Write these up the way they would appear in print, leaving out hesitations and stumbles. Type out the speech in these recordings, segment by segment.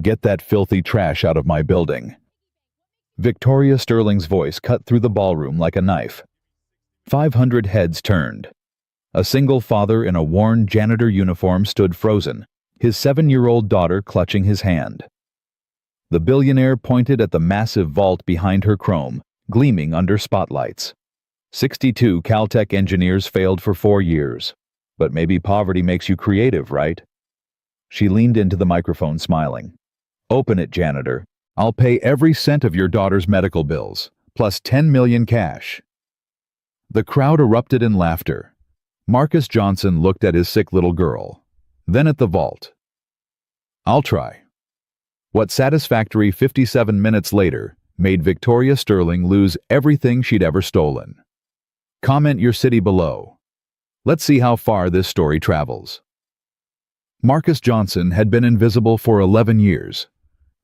Get that filthy trash out of my building. Victoria Sterling's voice cut through the ballroom like a knife. 500 heads turned. A single father in a worn janitor uniform stood frozen, his 7-year-old daughter clutching his hand. The billionaire pointed at the massive vault behind her chrome, gleaming under spotlights. 62 Caltech engineers failed for 4 years. But maybe poverty makes you creative, right? She leaned into the microphone, smiling. Open it, janitor. I'll pay every cent of your daughter's medical bills, plus 10 million cash. The crowd erupted in laughter. Marcus Johnson looked at his sick little girl, then at the vault. I'll try. What satisfactory 57 minutes later made Victoria Sterling lose everything she'd ever stolen. Comment your city below. Let's see how far this story travels. Marcus Johnson had been invisible for 11 years.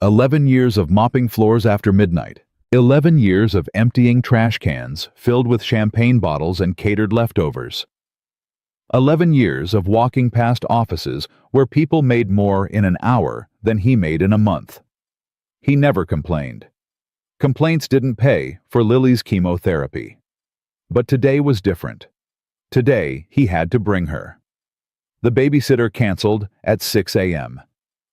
11 years of mopping floors after midnight. 11 years of emptying trash cans filled with champagne bottles and catered leftovers. 11 years of walking past offices where people made more in an hour than he made in a month. He never complained. Complaints didn't pay for Lily's chemotherapy. But today was different. Today, he had to bring her. The babysitter canceled at 6 a.m.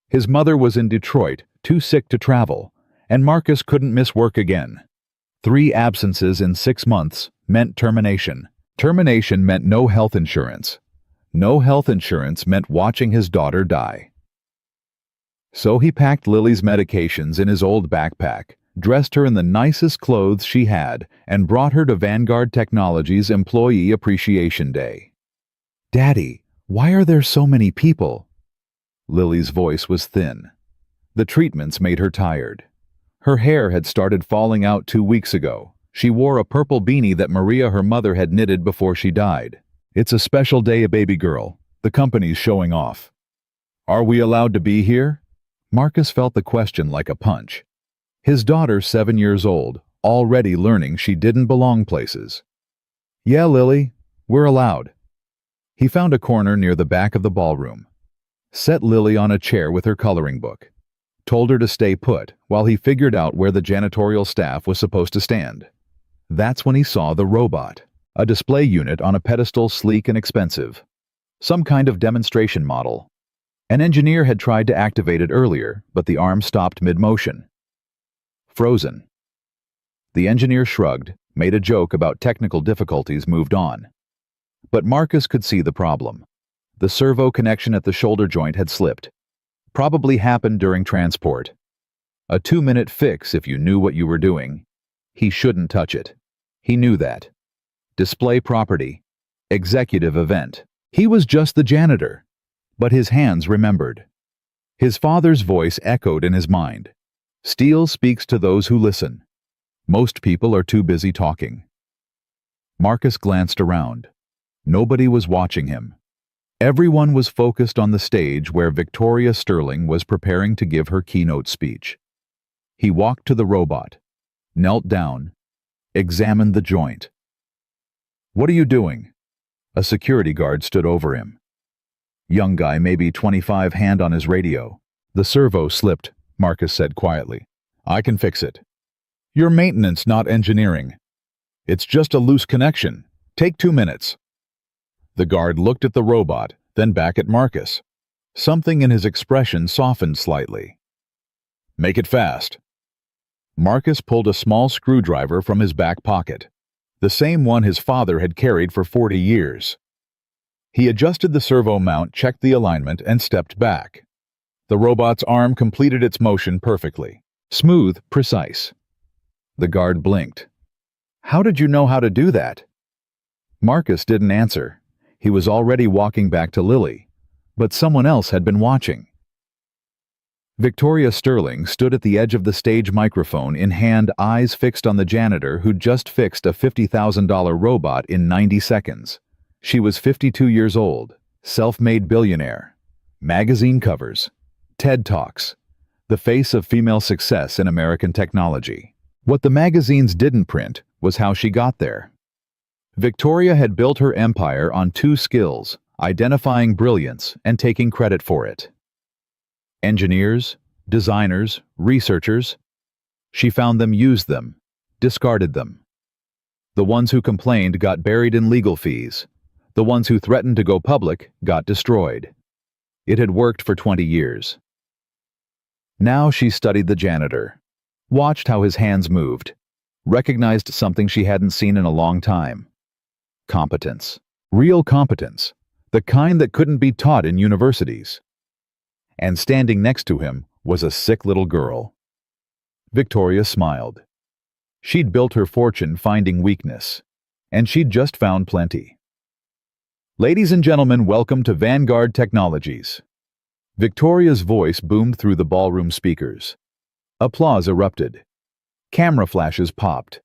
His mother was in Detroit, too sick to travel, and Marcus couldn't miss work again. 3 absences in 6 months meant termination. Termination meant no health insurance. No health insurance meant watching his daughter die. So he packed Lily's medications in his old backpack, dressed her in the nicest clothes she had, and brought her to Vanguard Technologies Employee Appreciation Day. "Daddy, why are there so many people?" Lily's voice was thin. The treatments made her tired. Her hair had started falling out 2 weeks ago. She wore a purple beanie that Maria, her mother, had knitted before she died. "It's a special day, baby girl. The company's showing off." "Are we allowed to be here?" Marcus felt the question like a punch. His daughter, 7 years old, already learning she didn't belong places. "Yeah, Lily, we're allowed." He found a corner near the back of the ballroom. Set Lily on a chair with her coloring book. Told her to stay put while he figured out where the janitorial staff was supposed to stand. That's when he saw the robot, a display unit on a pedestal, sleek and expensive. Some kind of demonstration model. An engineer had tried to activate it earlier, but the arm stopped mid-motion. Frozen. The engineer shrugged, made a joke about technical difficulties, moved on. But Marcus could see the problem. The servo connection at the shoulder joint had slipped. Probably happened during transport. A 2-minute fix if you knew what you were doing. He shouldn't touch it. He knew that. Display property. Executive event. He was just the janitor. But his hands remembered. His father's voice echoed in his mind. Steel speaks to those who listen. Most people are too busy talking. Marcus glanced around. Nobody was watching him. Everyone was focused on the stage where Victoria Sterling was preparing to give her keynote speech. He walked to the robot, knelt down, examined the joint. "What are you doing?" A security guard stood over him. Young guy, maybe 25, hand on his radio. "The servo slipped," Marcus said quietly. "I can fix it." "You're maintenance, not engineering." "It's just a loose connection. Take 2 minutes." The guard looked at the robot, then back at Marcus. Something in his expression softened slightly. "Make it fast." Marcus pulled a small screwdriver from his back pocket, the same one his father had carried for 40 years. He adjusted the servo mount, checked the alignment, and stepped back. The robot's arm completed its motion perfectly. Smooth, precise. The guard blinked. "How did you know how to do that?" Marcus didn't answer. He was already walking back to Lily, but someone else had been watching. Victoria Sterling stood at the edge of the stage, microphone in hand, eyes fixed on the janitor who'd just fixed a $50,000 robot in 90 seconds. She was 52 years old, self-made billionaire. Magazine covers, TED Talks, the face of female success in American technology. What the magazines didn't print was how she got there. Victoria had built her empire on 2 skills, identifying brilliance and taking credit for it. Engineers, designers, researchers. She found them, used them, discarded them. The ones who complained got buried in legal fees. The ones who threatened to go public got destroyed. It had worked for 20 years. Now she studied the janitor, watched how his hands moved, recognized something she hadn't seen in a long time. Competence. Real competence. The kind that couldn't be taught in universities. And standing next to him was a sick little girl. Victoria smiled. She'd built her fortune finding weakness, and she'd just found plenty. Ladies and gentlemen, welcome to Vanguard Technologies. Victoria's voice boomed through the ballroom speakers. Applause erupted. Camera flashes popped.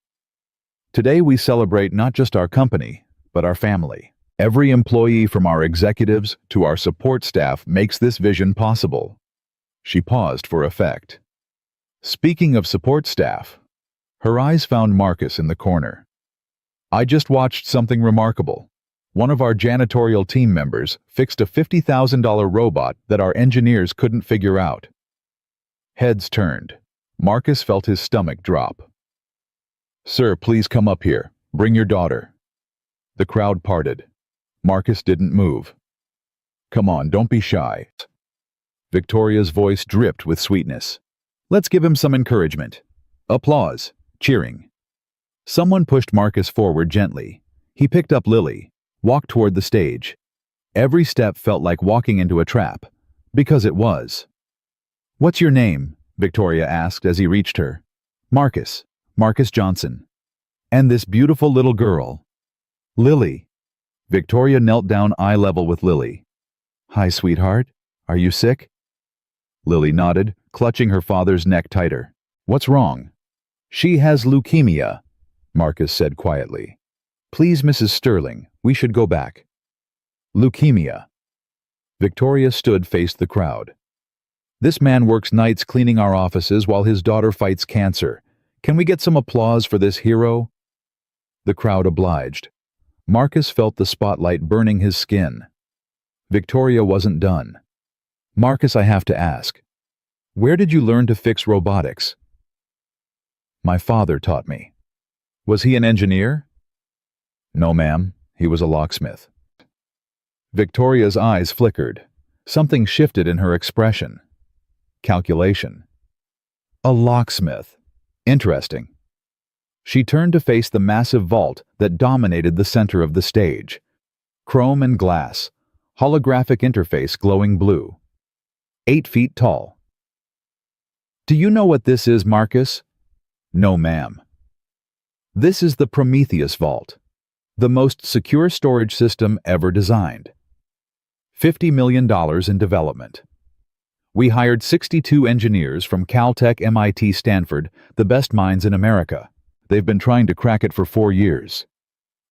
Today we celebrate not just our company, but our family. Every employee from our executives to our support staff makes this vision possible. She paused for effect. Speaking of support staff, her eyes found Marcus in the corner. I just watched something remarkable. One of our janitorial team members fixed a $50,000 robot that our engineers couldn't figure out. Heads turned. Marcus felt his stomach drop. Sir, please come up here. Bring your daughter. The crowd parted. Marcus didn't move. Come on, don't be shy. Victoria's voice dripped with sweetness. Let's give him some encouragement. Applause. Cheering. Someone pushed Marcus forward gently. He picked up Lily, walked toward the stage. Every step felt like walking into a trap, because it was. What's your name? Victoria asked as he reached her. Marcus. Marcus Johnson. And this beautiful little girl. Lily. Victoria knelt down eye level with Lily. Hi, sweetheart. Are you sick? Lily nodded, clutching her father's neck tighter. What's wrong? She has leukemia, Marcus said quietly. Please, Mrs. Sterling, we should go back. Leukemia. Victoria stood, faced the crowd. This man works nights cleaning our offices while his daughter fights cancer. Can we get some applause for this hero? The crowd obliged. Marcus felt the spotlight burning his skin. Victoria wasn't done. Marcus, I have to ask. Where did you learn to fix robotics? My father taught me. Was he an engineer? No, ma'am. He was a locksmith. Victoria's eyes flickered. Something shifted in her expression. Calculation. A locksmith. Interesting. She turned to face the massive vault that dominated the center of the stage. Chrome and glass. Holographic interface glowing blue. 8 feet tall. Do you know what this is, Marcus? No, ma'am. This is the Prometheus Vault, the most secure storage system ever designed. $50 million in development. We hired 62 engineers from Caltech, MIT, Stanford, the best minds in America. They've been trying to crack it for 4 years.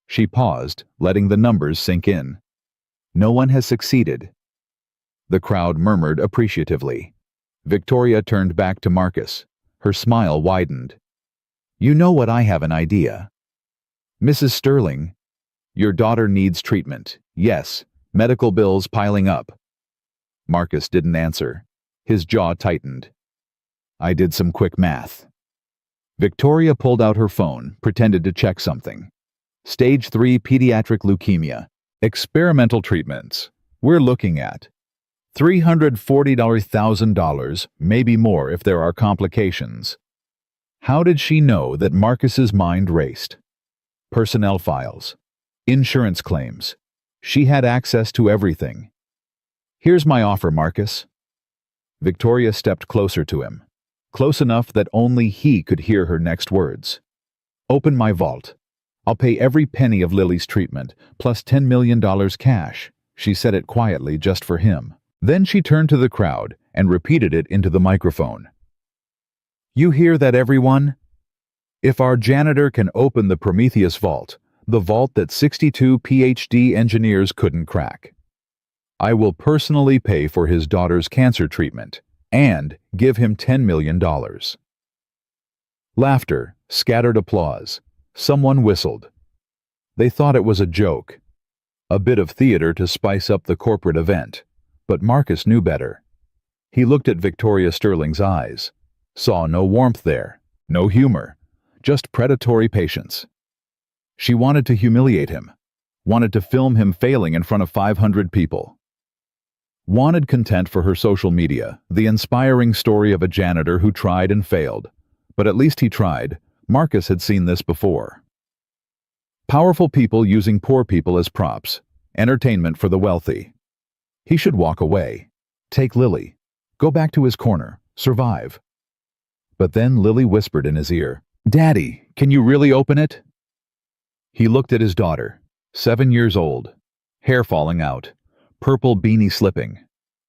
She paused, letting the numbers sink in. No one has succeeded. The crowd murmured appreciatively. Victoria turned back to Marcus. Her smile widened. You know what, I have an idea. Mrs. Sterling, your daughter needs treatment. Yes, medical bills piling up. Marcus didn't answer. His jaw tightened. I did some quick math. Victoria pulled out her phone, pretended to check something. Stage 3 pediatric leukemia. Experimental treatments. We're looking at $340,000, maybe more if there are complications. How did she know that Marcus's mind raced? Personnel files. Insurance claims. She had access to everything. Here's my offer, Marcus. Victoria stepped closer to him, close enough that only he could hear her next words. Open my vault. I'll pay every penny of Lily's treatment, plus $10 million cash. She said it quietly just for him. Then she turned to the crowd and repeated it into the microphone. You hear that, everyone? If our janitor can open the Prometheus Vault, the vault that 62 PhD engineers couldn't crack, I will personally pay for his daughter's cancer treatment and give him $10 million. Laughter, scattered applause. Someone whistled. They thought it was a joke, a bit of theater to spice up the corporate event, but Marcus knew better. He looked at Victoria Sterling's eyes, saw no warmth there, no humor, just predatory patience. She wanted to humiliate him, wanted to film him failing in front of 500 people. Wanted content for her social media, the inspiring story of a janitor who tried and failed. But at least he tried. Marcus had seen this before. Powerful people using poor people as props, entertainment for the wealthy. He should walk away, take Lily, go back to his corner, survive. But then Lily whispered in his ear, "Daddy, can you really open it?" He looked at his daughter, 7 years old, hair falling out, purple beanie slipping,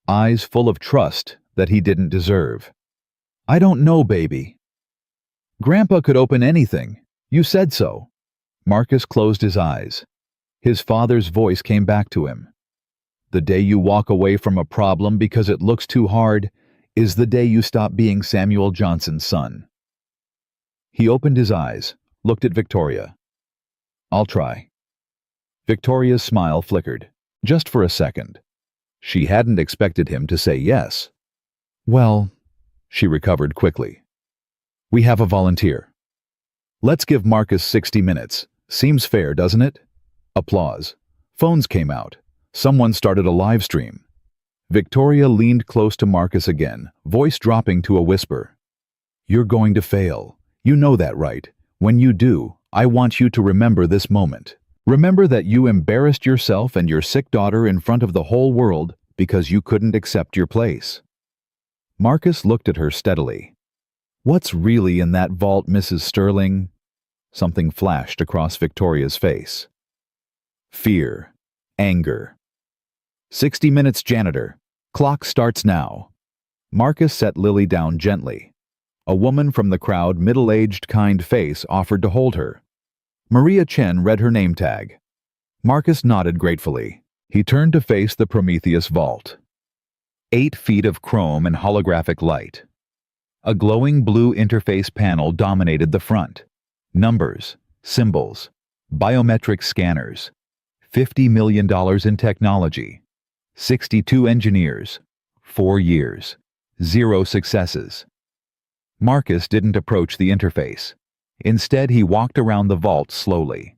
eyes full of trust that he didn't deserve. "I don't know, baby." "Grandpa could open anything. You said so." Marcus closed his eyes. His father's voice came back to him. "The day you walk away from a problem because it looks too hard is the day you stop being Samuel Johnson's son." He opened his eyes, looked at Victoria. "I'll try." Victoria's smile flickered, just for a second. She hadn't expected him to say yes. "Well," she recovered quickly. "We have a volunteer. Let's give Marcus 60 minutes. Seems fair, doesn't it?" Applause. Phones came out. Someone started a live stream. Victoria leaned close to Marcus again, voice dropping to a whisper. "You're going to fail. You know that, right? When you do, I want you to remember this moment. Remember that you embarrassed yourself and your sick daughter in front of the whole world because you couldn't accept your place." Marcus looked at her steadily. "What's really in that vault, Mrs. Sterling?" Something flashed across Victoria's face. Fear. Anger. 60 minutes, janitor. Clock starts now. Marcus set Lily down gently. A woman from the crowd, middle-aged, kind face, offered to hold her. Maria Chen read her name tag. Marcus nodded gratefully. He turned to face the Prometheus vault. 8 feet of chrome and holographic light. A glowing blue interface panel dominated the front. Numbers, symbols, biometric scanners. $50 million in technology. 62 engineers. 4 years. 0 successes. Marcus didn't approach the interface. Instead, he walked around the vault slowly,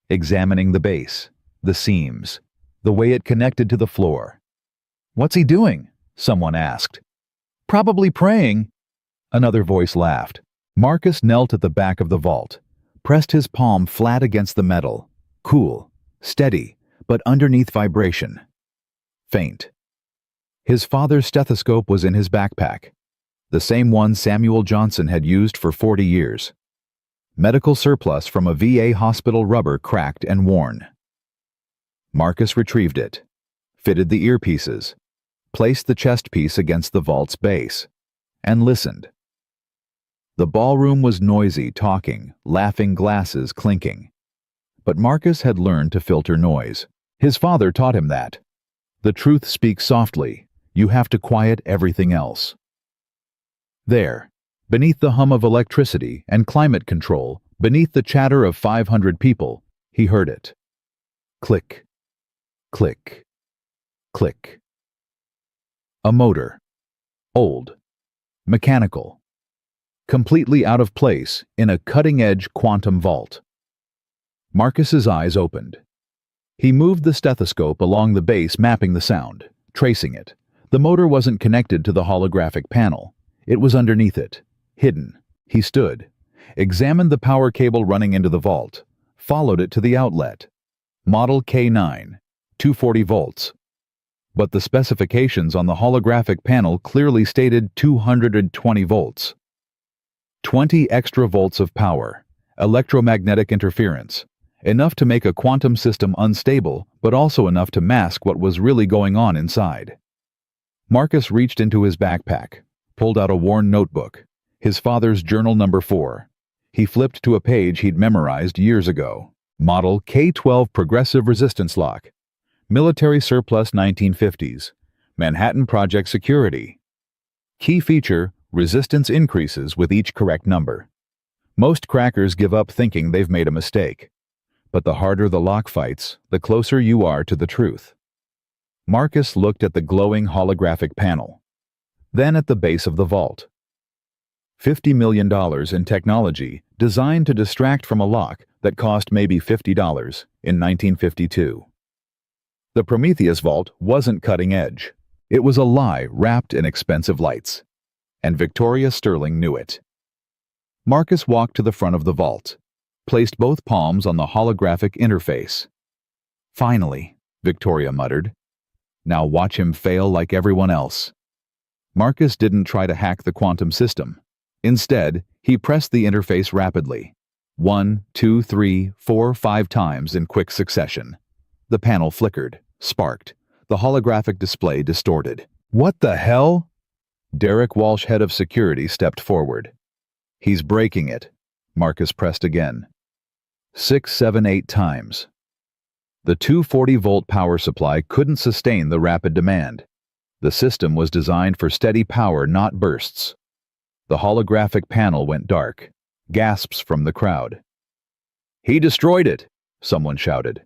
examining the base, the seams, the way it connected to the floor. "What's he doing?" someone asked. "Probably praying." Another voice laughed. Marcus knelt at the back of the vault, pressed his palm flat against the metal. Cool, steady, but underneath vibration. Faint. His father's stethoscope was in his backpack, the same one Samuel Johnson had used for 40 years. Medical surplus from a VA hospital, rubber cracked and worn. Marcus retrieved it, fitted the earpieces, placed the chest piece against the vault's base, and listened. The ballroom was noisy, talking, laughing, glasses clinking. But Marcus had learned to filter noise. His father taught him that. The truth speaks softly. You have to quiet everything else. There, beneath the hum of electricity and climate control, beneath the chatter of 500 people, he heard it. Click, click, click. A motor. Old. Mechanical. Completely out of place in a cutting-edge quantum vault. Marcus's eyes opened. He moved the stethoscope along the base, mapping the sound, tracing it. The motor wasn't connected to the holographic panel. It was underneath it, hidden. He stood, examined the power cable running into the vault, followed it to the outlet. Model K9, 240 volts. But the specifications on the holographic panel clearly stated 220 volts. 20 extra volts of power, electromagnetic interference, enough to make a quantum system unstable, but also enough to mask what was really going on inside. Marcus reached into his backpack, pulled out a worn notebook, his father's journal number 4. He flipped to a page he'd memorized years ago. Model K12 Progressive Resistance Lock. Military surplus 1950s. Manhattan Project Security. Key feature: resistance increases with each correct number. Most crackers give up thinking they've made a mistake. But the harder the lock fights, the closer you are to the truth. Marcus looked at the glowing holographic panel. then at the base of the vault. $50 million in technology designed to distract from a lock that cost maybe $50 in 1952. The Prometheus vault wasn't cutting edge. It was a lie wrapped in expensive lights. And Victoria Sterling knew it. Marcus walked to the front of the vault, placed both palms on the holographic interface. "Finally," Victoria muttered. "Now watch him fail like everyone else." Marcus didn't try to hack the quantum system. Instead, he pressed the interface rapidly. 1, 2, 3, 4, 5 times in quick succession. The panel flickered, sparked. The holographic display distorted. "What the hell?" Derek Walsh, head of security, stepped forward. "He's breaking it." Marcus pressed again. 6, 7, 8 times. The 240-volt power supply couldn't sustain the rapid demand. The system was designed for steady power, not bursts. The holographic panel went dark. Gasps from the crowd. "He destroyed it!" someone shouted.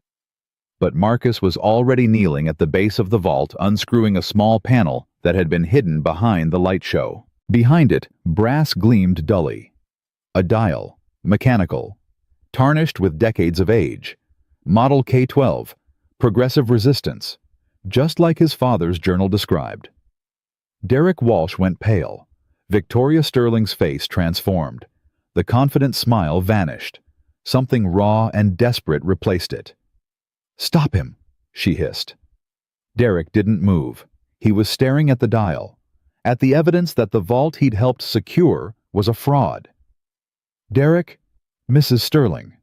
But Marcus was already kneeling at the base of the vault, unscrewing a small panel that had been hidden behind the light show. Behind it, brass gleamed dully. A dial, mechanical, tarnished with decades of age. Model K12, progressive resistance, just like his father's journal described. Derek Walsh went pale. Victoria Sterling's face transformed. The confident smile vanished. Something raw and desperate replaced it. "Stop him," she hissed. Derek didn't move. He was staring at the dial, at the evidence that the vault he'd helped secure was a fraud. "Derek, Mrs. Sterling."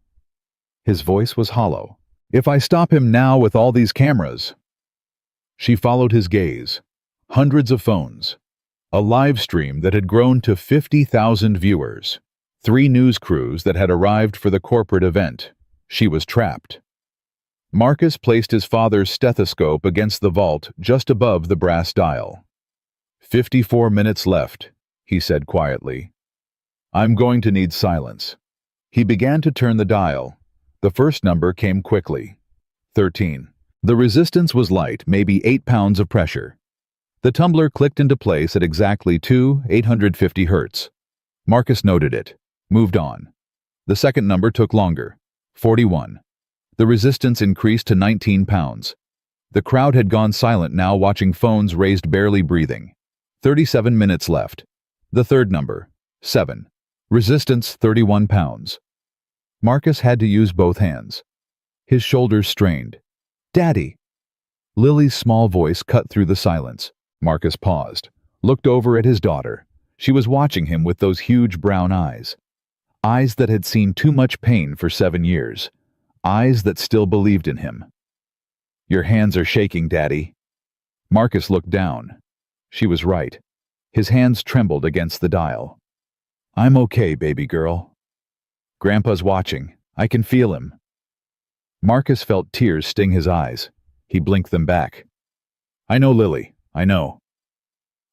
His voice was hollow. "If I stop him now with all these cameras..." She followed his gaze. Hundreds of phones. A live stream that had grown to 50,000 viewers. 3 news crews that had arrived for the corporate event. She was trapped. Marcus placed his father's stethoscope against the vault just above the brass dial. 54 minutes left, he said quietly. "I'm going to need silence." He began to turn the dial. The first number came quickly. 13. The resistance was light, maybe 8 pounds of pressure. The tumbler clicked into place at exactly 850 hertz. Marcus noted it, moved on. The second number took longer. 41. The resistance increased to 19 pounds. The crowd had gone silent now, watching phones raised, barely breathing. 37 minutes left. The third number, 7. Resistance 31 pounds. Marcus had to use both hands. His shoulders strained. "Daddy!" Lily's small voice cut through the silence. Marcus paused, looked over at his daughter. She was watching him with those huge brown eyes. Eyes that had seen too much pain for 7 years. Eyes that still believed in him. "Your hands are shaking, Daddy." Marcus looked down. She was right. His hands trembled against the dial. "I'm okay, baby girl. Grandpa's watching. I can feel him." Marcus felt tears sting his eyes. He blinked them back. "I know, Lily. I know."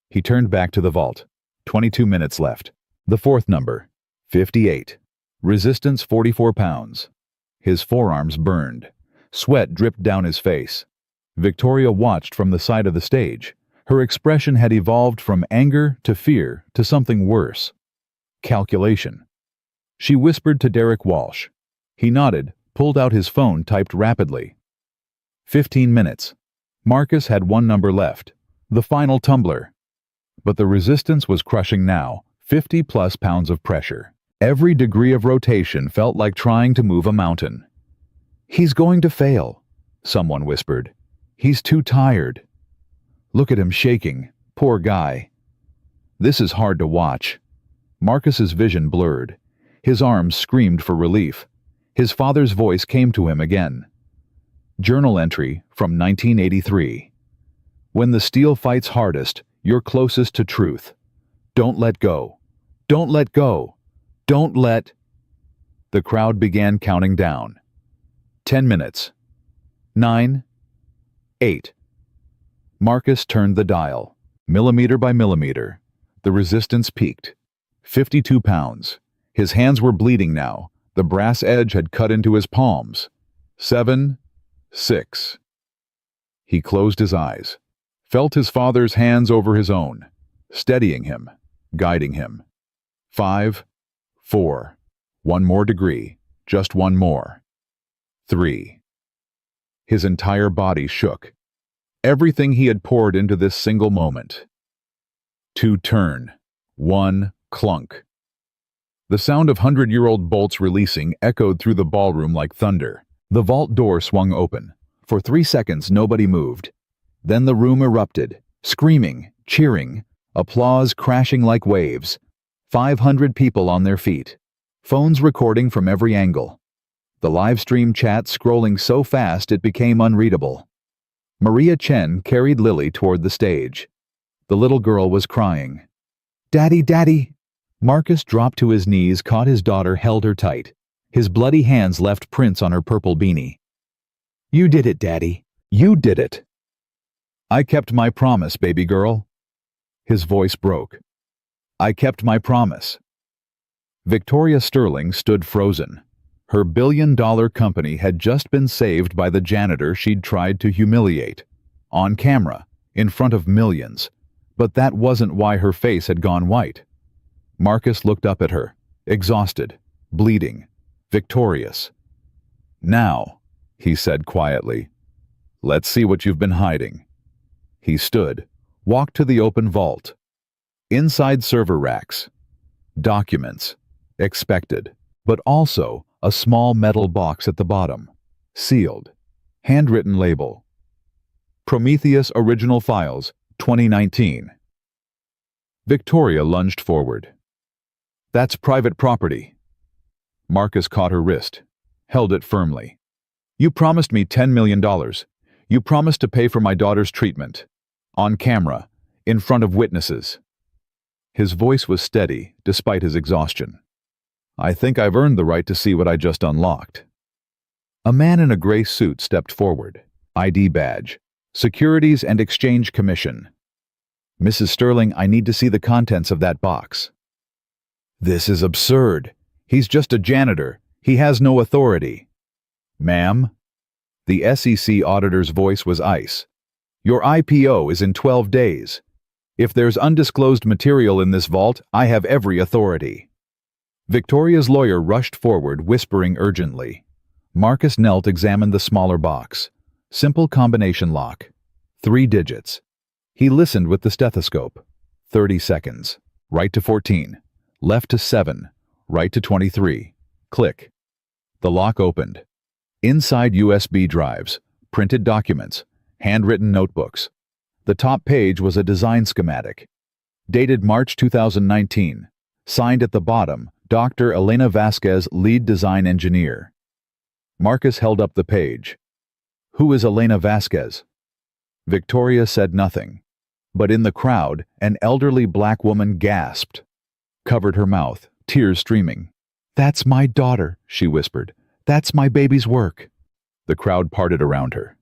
He turned back to the vault. 22 minutes left. The fourth number, 58. Resistance 44 pounds. His forearms burned. Sweat dripped down his face. Victoria watched from the side of the stage. Her expression had evolved from anger to fear to something worse. Calculation. She whispered to Derek Walsh. He nodded, pulled out his phone, typed rapidly. 15 minutes. Marcus had one number left. The final tumbler. But the resistance was crushing now, 50+ pounds of pressure. Every degree of rotation felt like trying to move a mountain. "He's going to fail," someone whispered. "He's too tired. Look at him shaking. Poor guy." This is hard to watch. Marcus's vision blurred. His arms screamed for relief. His father's voice came to him again. Journal entry from 1983. "When the steel fights hardest, you're closest to truth. Don't let go. Don't let go. Don't let..." The crowd began counting down. 10 minutes. 9. 8. Marcus turned the dial. Millimeter by millimeter. The resistance peaked. 52 pounds. His hands were bleeding now. The brass edge had cut into his palms. 7. 6. He closed his eyes. Felt his father's hands over his own. steadying him, guiding him. 5, 4, one more degree, just one more. 3. His entire body shook. Everything he had poured into this single moment. 2 turn, 1 clunk. The sound of 100-year-old bolts releasing echoed through the ballroom like thunder. The vault door swung open. For 3 seconds, nobody moved. Then the room erupted, screaming, cheering, applause crashing like waves. 500 people on their feet. Phones recording from every angle. The live stream chat scrolling so fast it became unreadable. Maria Chen carried Lily toward the stage. The little girl was crying. "Daddy, Daddy!" Marcus dropped to his knees, caught his daughter, held her tight. His bloody hands left prints on her purple beanie. "You did it, Daddy. You did it." "I kept my promise, baby girl." His voice broke. "I kept my promise." Victoria Sterling stood frozen. Her billion-dollar company had just been saved by the janitor she'd tried to humiliate. On camera, in front of millions. But that wasn't why her face had gone white. Marcus looked up at her, exhausted, bleeding, victorious. "Now," he said quietly, "let's see what you've been hiding." He stood, walked to the open vault. Inside server racks. Documents. Expected. But also a small metal box at the bottom. Sealed. Handwritten label. Prometheus Original Files, 2019. Victoria lunged forward. "That's private property." Marcus caught her wrist, held it firmly. "You promised me $10 million. You promised to pay for my daughter's treatment. On camera, in front of witnesses." His voice was steady, despite his exhaustion. "I think I've earned the right to see what I just unlocked." A man in a gray suit stepped forward. ID badge. Securities and Exchange Commission. "Mrs. Sterling, I need to see the contents of that box." "This is absurd. He's just a janitor. He has no authority." "Ma'am?" The SEC auditor's voice was ice. "Your IPO is in 12 days. If there's undisclosed material in this vault, I have every authority." Victoria's lawyer rushed forward, whispering urgently. Marcus knelt, examined the smaller box. Simple combination lock. 3 digits. He listened with the stethoscope. 30 seconds. Right to 14. Left to 7. Right to 23. Click. The lock opened. Inside USB drives, printed documents, handwritten notebooks. The top page was a design schematic. Dated March 2019. Signed at the bottom, Dr. Elena Vasquez, lead design engineer. Marcus held up the page. "Who is Elena Vasquez?" Victoria said nothing. But in the crowd, an elderly black woman gasped. Covered her mouth, tears streaming. "That's my daughter," she whispered. "That's my baby's work." The crowd parted around her.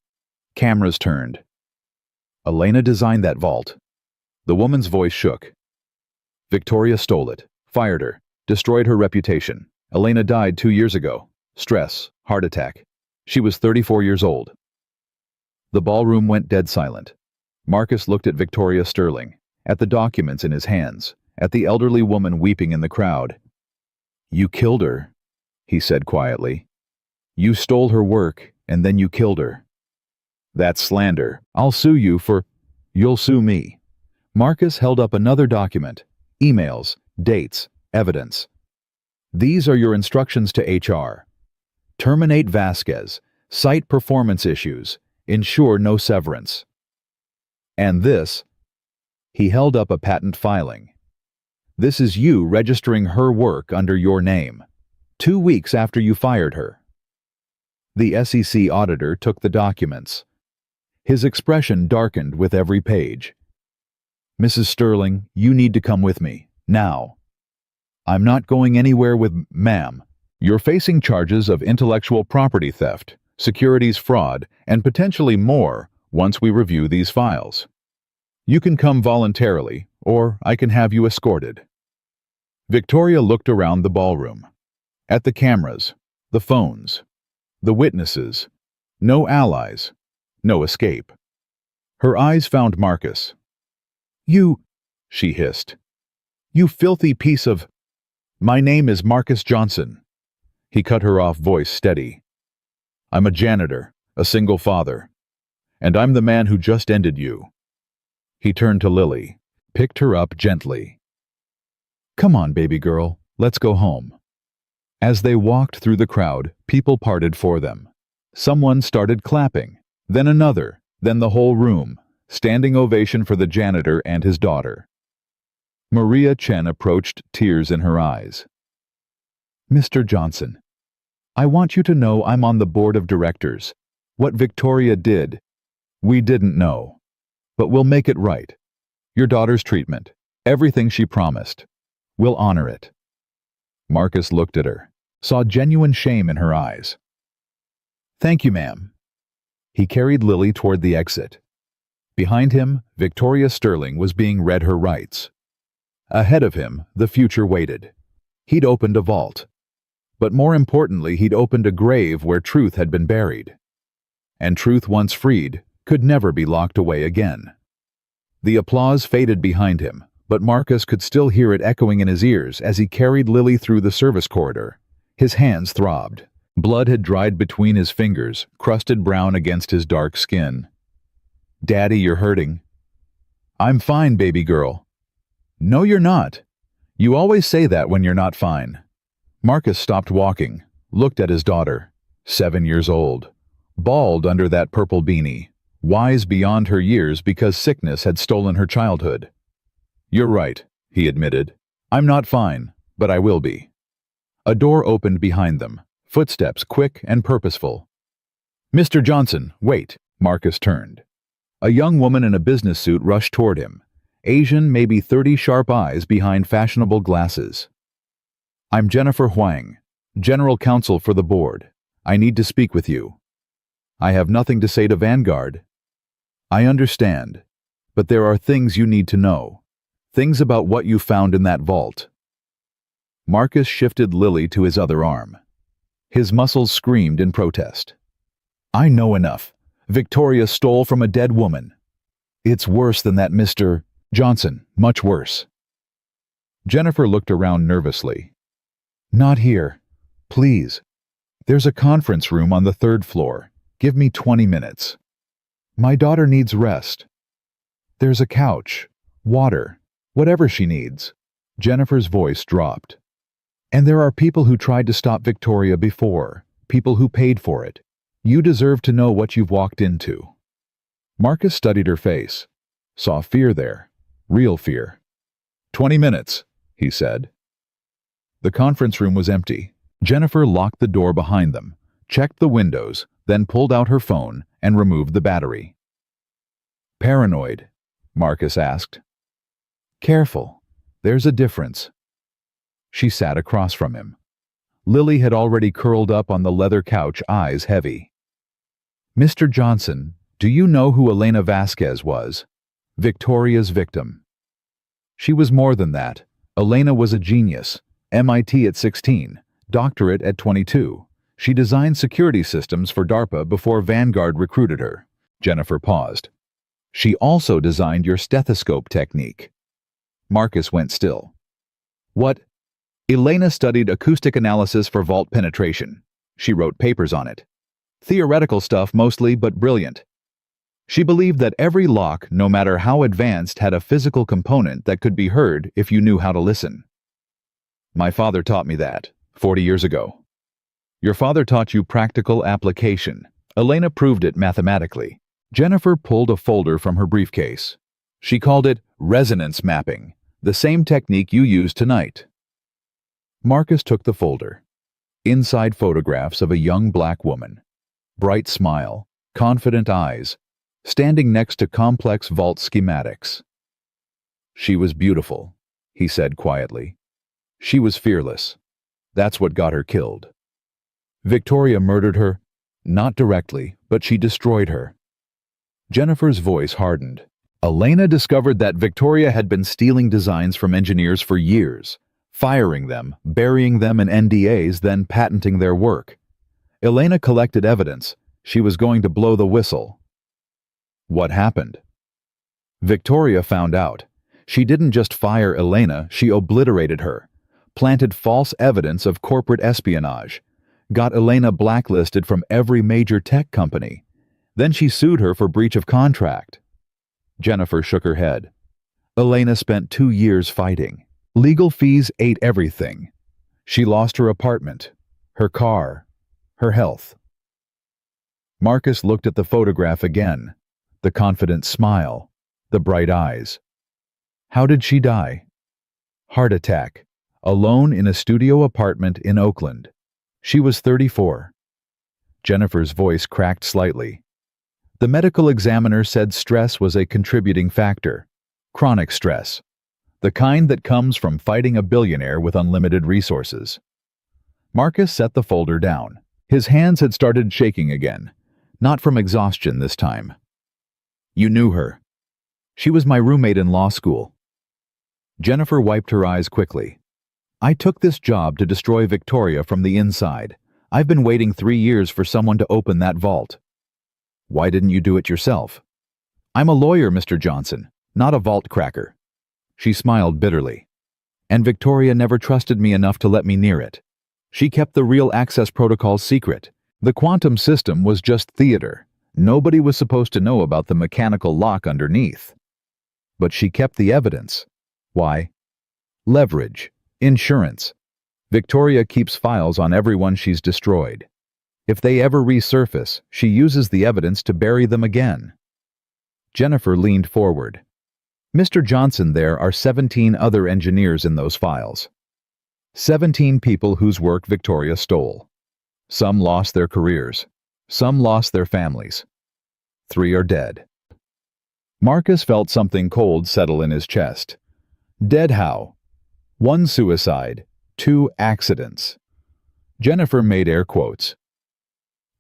Cameras turned. "Elena designed that vault." The woman's voice shook. "Victoria stole it, fired her, destroyed her reputation. Elena died 2 years ago. Stress, heart attack. She was 34 years old." The ballroom went dead silent. Marcus looked at Victoria Sterling, at the documents in his hands, at the elderly woman weeping in the crowd. "You killed her," he said quietly. "You stole her work, and then you killed her." "That's slander. I'll sue you for—" "You'll sue me." Marcus held up another document. Emails, dates, evidence. "These are your instructions to HR. Terminate Vasquez. Cite performance issues. Ensure no severance." "And this," he held up a patent filing. "This is you registering her work under your name. 2 weeks after you fired her." The SEC auditor took the documents. His expression darkened with every page. "Mrs. Sterling, you need to come with me, now." "I'm not going anywhere with ma'am. You're facing charges of intellectual property theft, securities fraud, and potentially more once we review these files. You can come voluntarily, or I can have you escorted." Victoria looked around the ballroom. At the cameras, the phones, the witnesses. No allies, no escape. Her eyes found Marcus. "You..." she hissed. "You filthy piece of—" "My name is Marcus Johnson." He cut her off, voice steady. "I'm a janitor, a single father. And I'm the man who just ended you." He turned to Lily, picked her up gently. "Come on, baby girl, let's go home." As they walked through the crowd, people parted for them. Someone started clapping, then another, then the whole room, standing ovation for the janitor and his daughter. Maria Chen approached, tears in her eyes. "Mr. Johnson, I want you to know I'm on the board of directors. What Victoria did, we didn't know. But we'll make it right. Your daughter's treatment, everything she promised. We'll honor it." Marcus looked at her, saw genuine shame in her eyes. "Thank you, ma'am." He carried Lily toward the exit. Behind him, Victoria Sterling was being read her rights. Ahead of him, the future waited. He'd opened a vault. But more importantly, he'd opened a grave where truth had been buried. And truth once freed could never be locked away again. The applause faded behind him, but Marcus could still hear it echoing in his ears as he carried Lily through the service corridor. His hands throbbed. Blood had dried between his fingers, crusted brown against his dark skin. "Daddy, you're hurting." "I'm fine, baby girl." "No, you're not. You always say that when you're not fine." Marcus stopped walking, looked at his daughter, 7 years old, bald under that purple beanie, wise beyond her years because sickness had stolen her childhood. "You're right," he admitted. "I'm not fine, but I will be." A door opened behind them, footsteps quick and purposeful. "Mr. Johnson, wait." Marcus turned. A young woman in a business suit rushed toward him, Asian, maybe 30 sharp eyes behind fashionable glasses. "I'm Jennifer Huang, General Counsel for the board. I need to speak with you." "I have nothing to say to Vanguard." "I understand, but there are things you need to know. Things about what you found in that vault." Marcus shifted Lily to his other arm. His muscles screamed in protest. "I know enough. Victoria stole from a dead woman. It's worse than that, Mr. Johnson, much worse." Jennifer looked around nervously. "Not here. Please. There's a conference room on the 3rd floor. Give me 20 minutes. My daughter needs rest. There's a couch, water, whatever she needs." Jennifer's voice dropped. "And there are people who tried to stop Victoria before, people who paid for it. You deserve to know what you've walked into." Marcus studied her face, saw fear there, real fear. 20 minutes, he said. The conference room was empty. Jennifer locked the door behind them, checked the windows, then pulled out her phone and removed the battery. "Paranoid?" Marcus asked. "Careful. There's a difference." She sat across from him. Lily had already curled up on the leather couch, eyes heavy. "Mr. Johnson, do you know who Elena Vasquez was? Victoria's victim." She was more than that. Elena was a genius. MIT at 16, doctorate at 22. She designed security systems for DARPA before Vanguard recruited her. Jennifer paused. "She also designed your stethoscope technique." Marcus went still. "What?" "Elena studied acoustic analysis for vault penetration. She wrote papers on it. Theoretical stuff mostly, but brilliant. She believed that every lock, no matter how advanced, had a physical component that could be heard if you knew how to listen. My father taught me that, 40 years ago. Your father taught you practical application. Elena proved it mathematically." Jennifer pulled a folder from her briefcase. She called it resonance mapping, the same technique you used tonight. Marcus took the folder. Inside photographs of a young black woman. Bright smile, confident eyes, standing next to complex vault schematics. "She was beautiful," he said quietly. "She was fearless. That's what got her killed. Victoria murdered her, not directly, but she destroyed her." Jennifer's voice hardened. Elena discovered that Victoria had been stealing designs from engineers for years, firing them, burying them in NDAs, then patenting their work. Elena collected evidence. She was going to blow the whistle. What happened? Victoria found out. She didn't just fire Elena, she obliterated her, planted false evidence of corporate espionage, got Elena blacklisted from every major tech company. Then she sued her for breach of contract. Jennifer shook her head. Elena spent 2 years fighting. Legal fees ate everything. She lost her apartment, her car, her health. Marcus looked at the photograph again, the confident smile, the bright eyes. How did she die? Heart attack, alone in a studio apartment in Oakland. She was 34. Jennifer's voice cracked slightly. The medical examiner said stress was a contributing factor. Chronic stress. The kind that comes from fighting a billionaire with unlimited resources. Marcus set the folder down. His hands had started shaking again. Not from exhaustion this time. You knew her. She was my roommate in law school. Jennifer wiped her eyes quickly. I took this job to destroy Victoria from the inside. I've been waiting 3 years for someone to open that vault. Why didn't you do it yourself? I'm a lawyer, Mr. Johnson, not a vault cracker. She smiled bitterly. And Victoria never trusted me enough to let me near it. She kept the real access protocol secret. The quantum system was just theater. Nobody was supposed to know about the mechanical lock underneath. But she kept the evidence. Why? Leverage. Insurance. Victoria keeps files on everyone she's destroyed. If they ever resurface, she uses the evidence to bury them again. Jennifer leaned forward. Mr. Johnson, there are 17 other engineers in those files. 17 people whose work Victoria stole. Some lost their careers. Some lost their families. 3 are dead. Marcus felt something cold settle in his chest. Dead how? 1 suicide, 2 accidents. Jennifer made air quotes.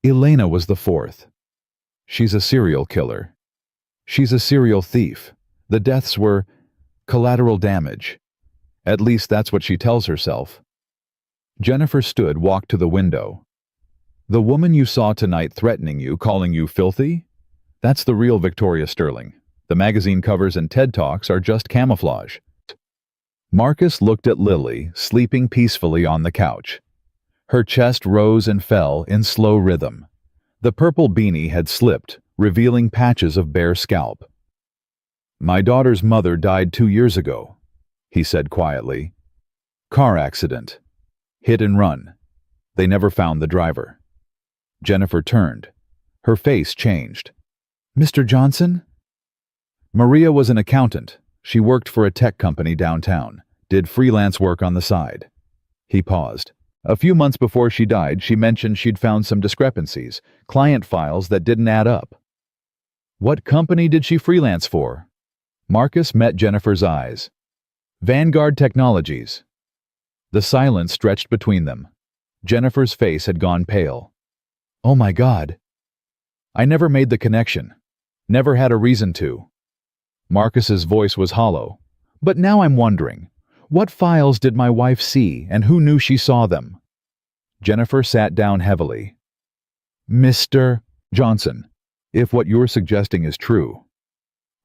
Elena was the 4th. She's a serial killer. She's a serial thief. The deaths were collateral damage. At least that's what she tells herself. Jennifer walked to the window. The woman you saw tonight threatening you, calling you filthy? That's the real Victoria Sterling. The magazine covers and TED Talks are just camouflage. Marcus looked at Lily, sleeping peacefully on the couch. Her chest rose and fell in slow rhythm. The purple beanie had slipped, revealing patches of bare scalp. My daughter's mother died 2 years ago, he said quietly. Car accident. Hit and run. They never found the driver. Jennifer turned. Her face changed. Mr. Johnson? Maria was an accountant. She worked for a tech company downtown, did freelance work on the side. He paused. A few months before she died, she mentioned she'd found some discrepancies, client files that didn't add up. What company did she freelance for? Marcus met Jennifer's eyes. Vanguard Technologies. The silence stretched between them. Jennifer's face had gone pale. Oh my God. I never made the connection. Never had a reason to. Marcus's voice was hollow. But now I'm wondering, what files did my wife see and who knew she saw them? Jennifer sat down heavily. Mr. Johnson, if what you're suggesting is true.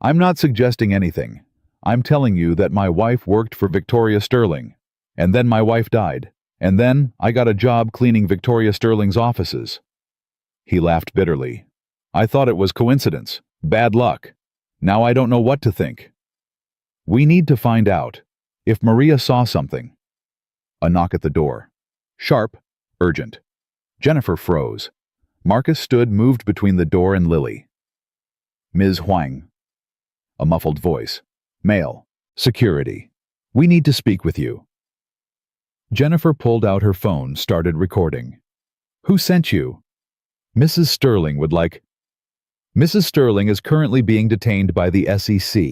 I'm not suggesting anything. I'm telling you that my wife worked for Victoria Sterling. And then my wife died. And then I got a job cleaning Victoria Sterling's offices. He laughed bitterly. I thought it was coincidence. Bad luck. Now I don't know what to think. We need to find out. If Maria saw something. A knock at the door. Sharp, urgent. Jennifer froze. Marcus stood moved between the door and Lily. Ms. Huang. A muffled voice. Male. Security. We need to speak with you. Jennifer pulled out her phone, started recording. Who sent you? Mrs. Sterling would like... Mrs. Sterling is currently being detained by the SEC.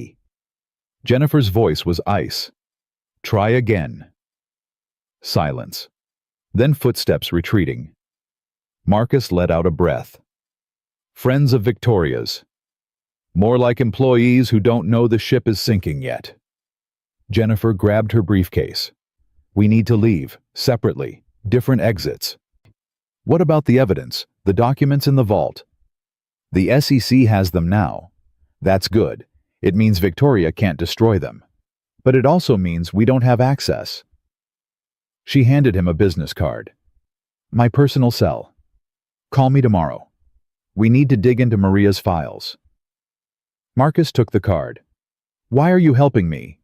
Jennifer's voice was ice. Try again. Silence. Then footsteps retreating. Marcus let out a breath. Friends of Victoria's. More like employees who don't know the ship is sinking yet. Jennifer grabbed her briefcase. We need to leave, separately, different exits. What about the evidence, the documents in the vault? The SEC has them now. That's good. It means Victoria can't destroy them. but it also means we don't have access. She handed him a business card. My personal cell. Call me tomorrow. We need to dig into Maria's files. Marcus took the card. Why are you helping me?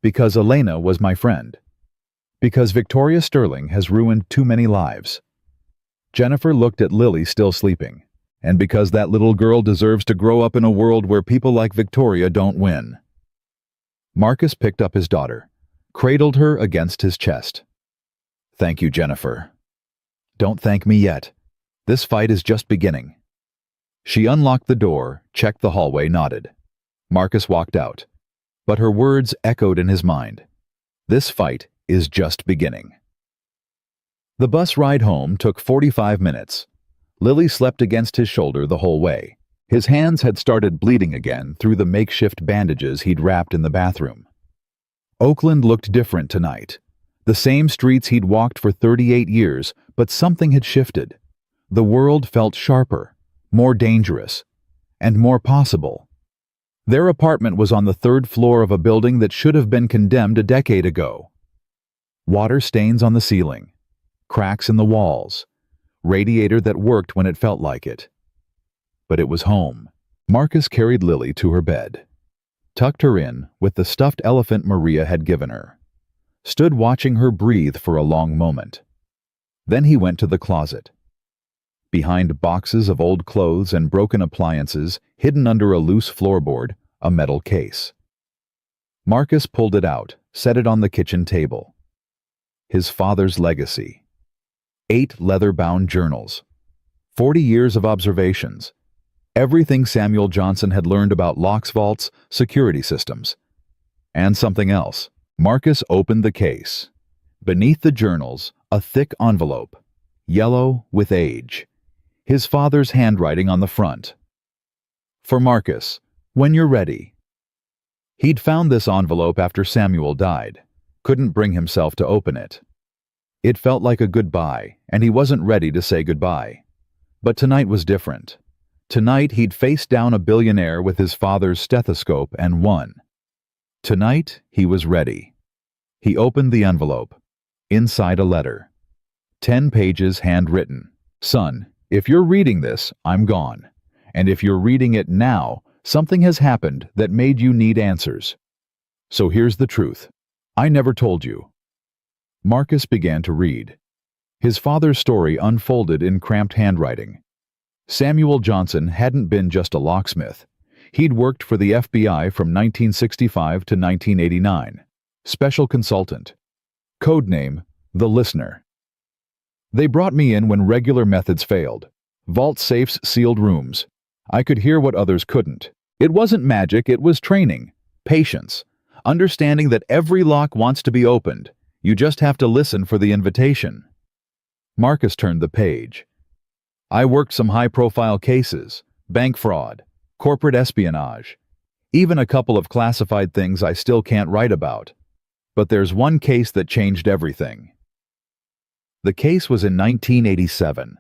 Because Elena was my friend. Because Victoria Sterling has ruined too many lives. Jennifer looked at Lily still sleeping. And because that little girl deserves to grow up in a world where people like Victoria don't win. Marcus picked up his daughter, cradled her against his chest. Thank you, Jennifer. Don't thank me yet. This fight is just beginning. She unlocked the door, checked the hallway, nodded. Marcus walked out, but her words echoed in his mind. This fight is just beginning. The bus ride home took 45 minutes. Lily slept against his shoulder the whole way. His hands had started bleeding again through the makeshift bandages he'd wrapped in the bathroom. Oakland looked different tonight. The same streets he'd walked for 38 years, but something had shifted. The world felt sharper, more dangerous, and more possible. Their apartment was on the 3rd floor of a building that should have been condemned a decade ago. Water stains on the ceiling, cracks in the walls, radiator that worked when it felt like it. But it was home. Marcus carried Lily to her bed, tucked her in with the stuffed elephant Maria had given her, stood watching her breathe for a long moment. Then he went to the closet. Behind boxes of old clothes and broken appliances, hidden under a loose floorboard, a metal case. Marcus pulled it out, set it on the kitchen table. His father's legacy. 8 leather-bound journals. 40 years of observations. Everything Samuel Johnson had learned about locks, vaults, security systems. And something else. Marcus opened the case. Beneath the journals, a thick envelope, yellow with age. His father's handwriting on the front. For Marcus, when you're ready. He'd found this envelope after Samuel died. Couldn't bring himself to open it. It felt like a goodbye, and he wasn't ready to say goodbye. But tonight was different. Tonight he'd faced down a billionaire with his father's stethoscope and won. Tonight he was ready. He opened the envelope. Inside a letter. 10 pages handwritten. Son, if you're reading this, I'm gone. And if you're reading it now, something has happened that made you need answers. So here's the truth. I never told you. Marcus began to read. His father's story unfolded in cramped handwriting. Samuel Johnson hadn't been just a locksmith. He'd worked for the FBI from 1965 to 1989. Special consultant. Codename, The Listener. They brought me in when regular methods failed. Vault safes sealed rooms. I could hear what others couldn't. It wasn't magic, it was training. Patience. Understanding that every lock wants to be opened. You just have to listen for the invitation. Marcus turned the page. I worked some high-profile cases, bank fraud, corporate espionage, even a couple of classified things I still can't write about. But there's one case that changed everything. The case was in 1987.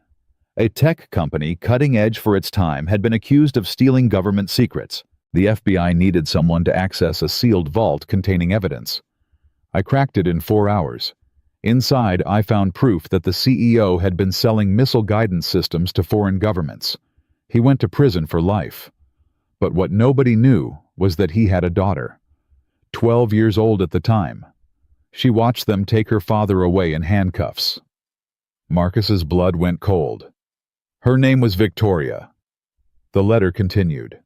A tech company, cutting edge for its time, had been accused of stealing government secrets. The FBI needed someone to access a sealed vault containing evidence. I cracked it in 4 hours. Inside, I found proof that the CEO had been selling missile guidance systems to foreign governments. He went to prison for life. But what nobody knew was that he had a daughter, 12 years old at the time. She watched them take her father away in handcuffs. Marcus's blood went cold. Her name was Victoria. The letter continued.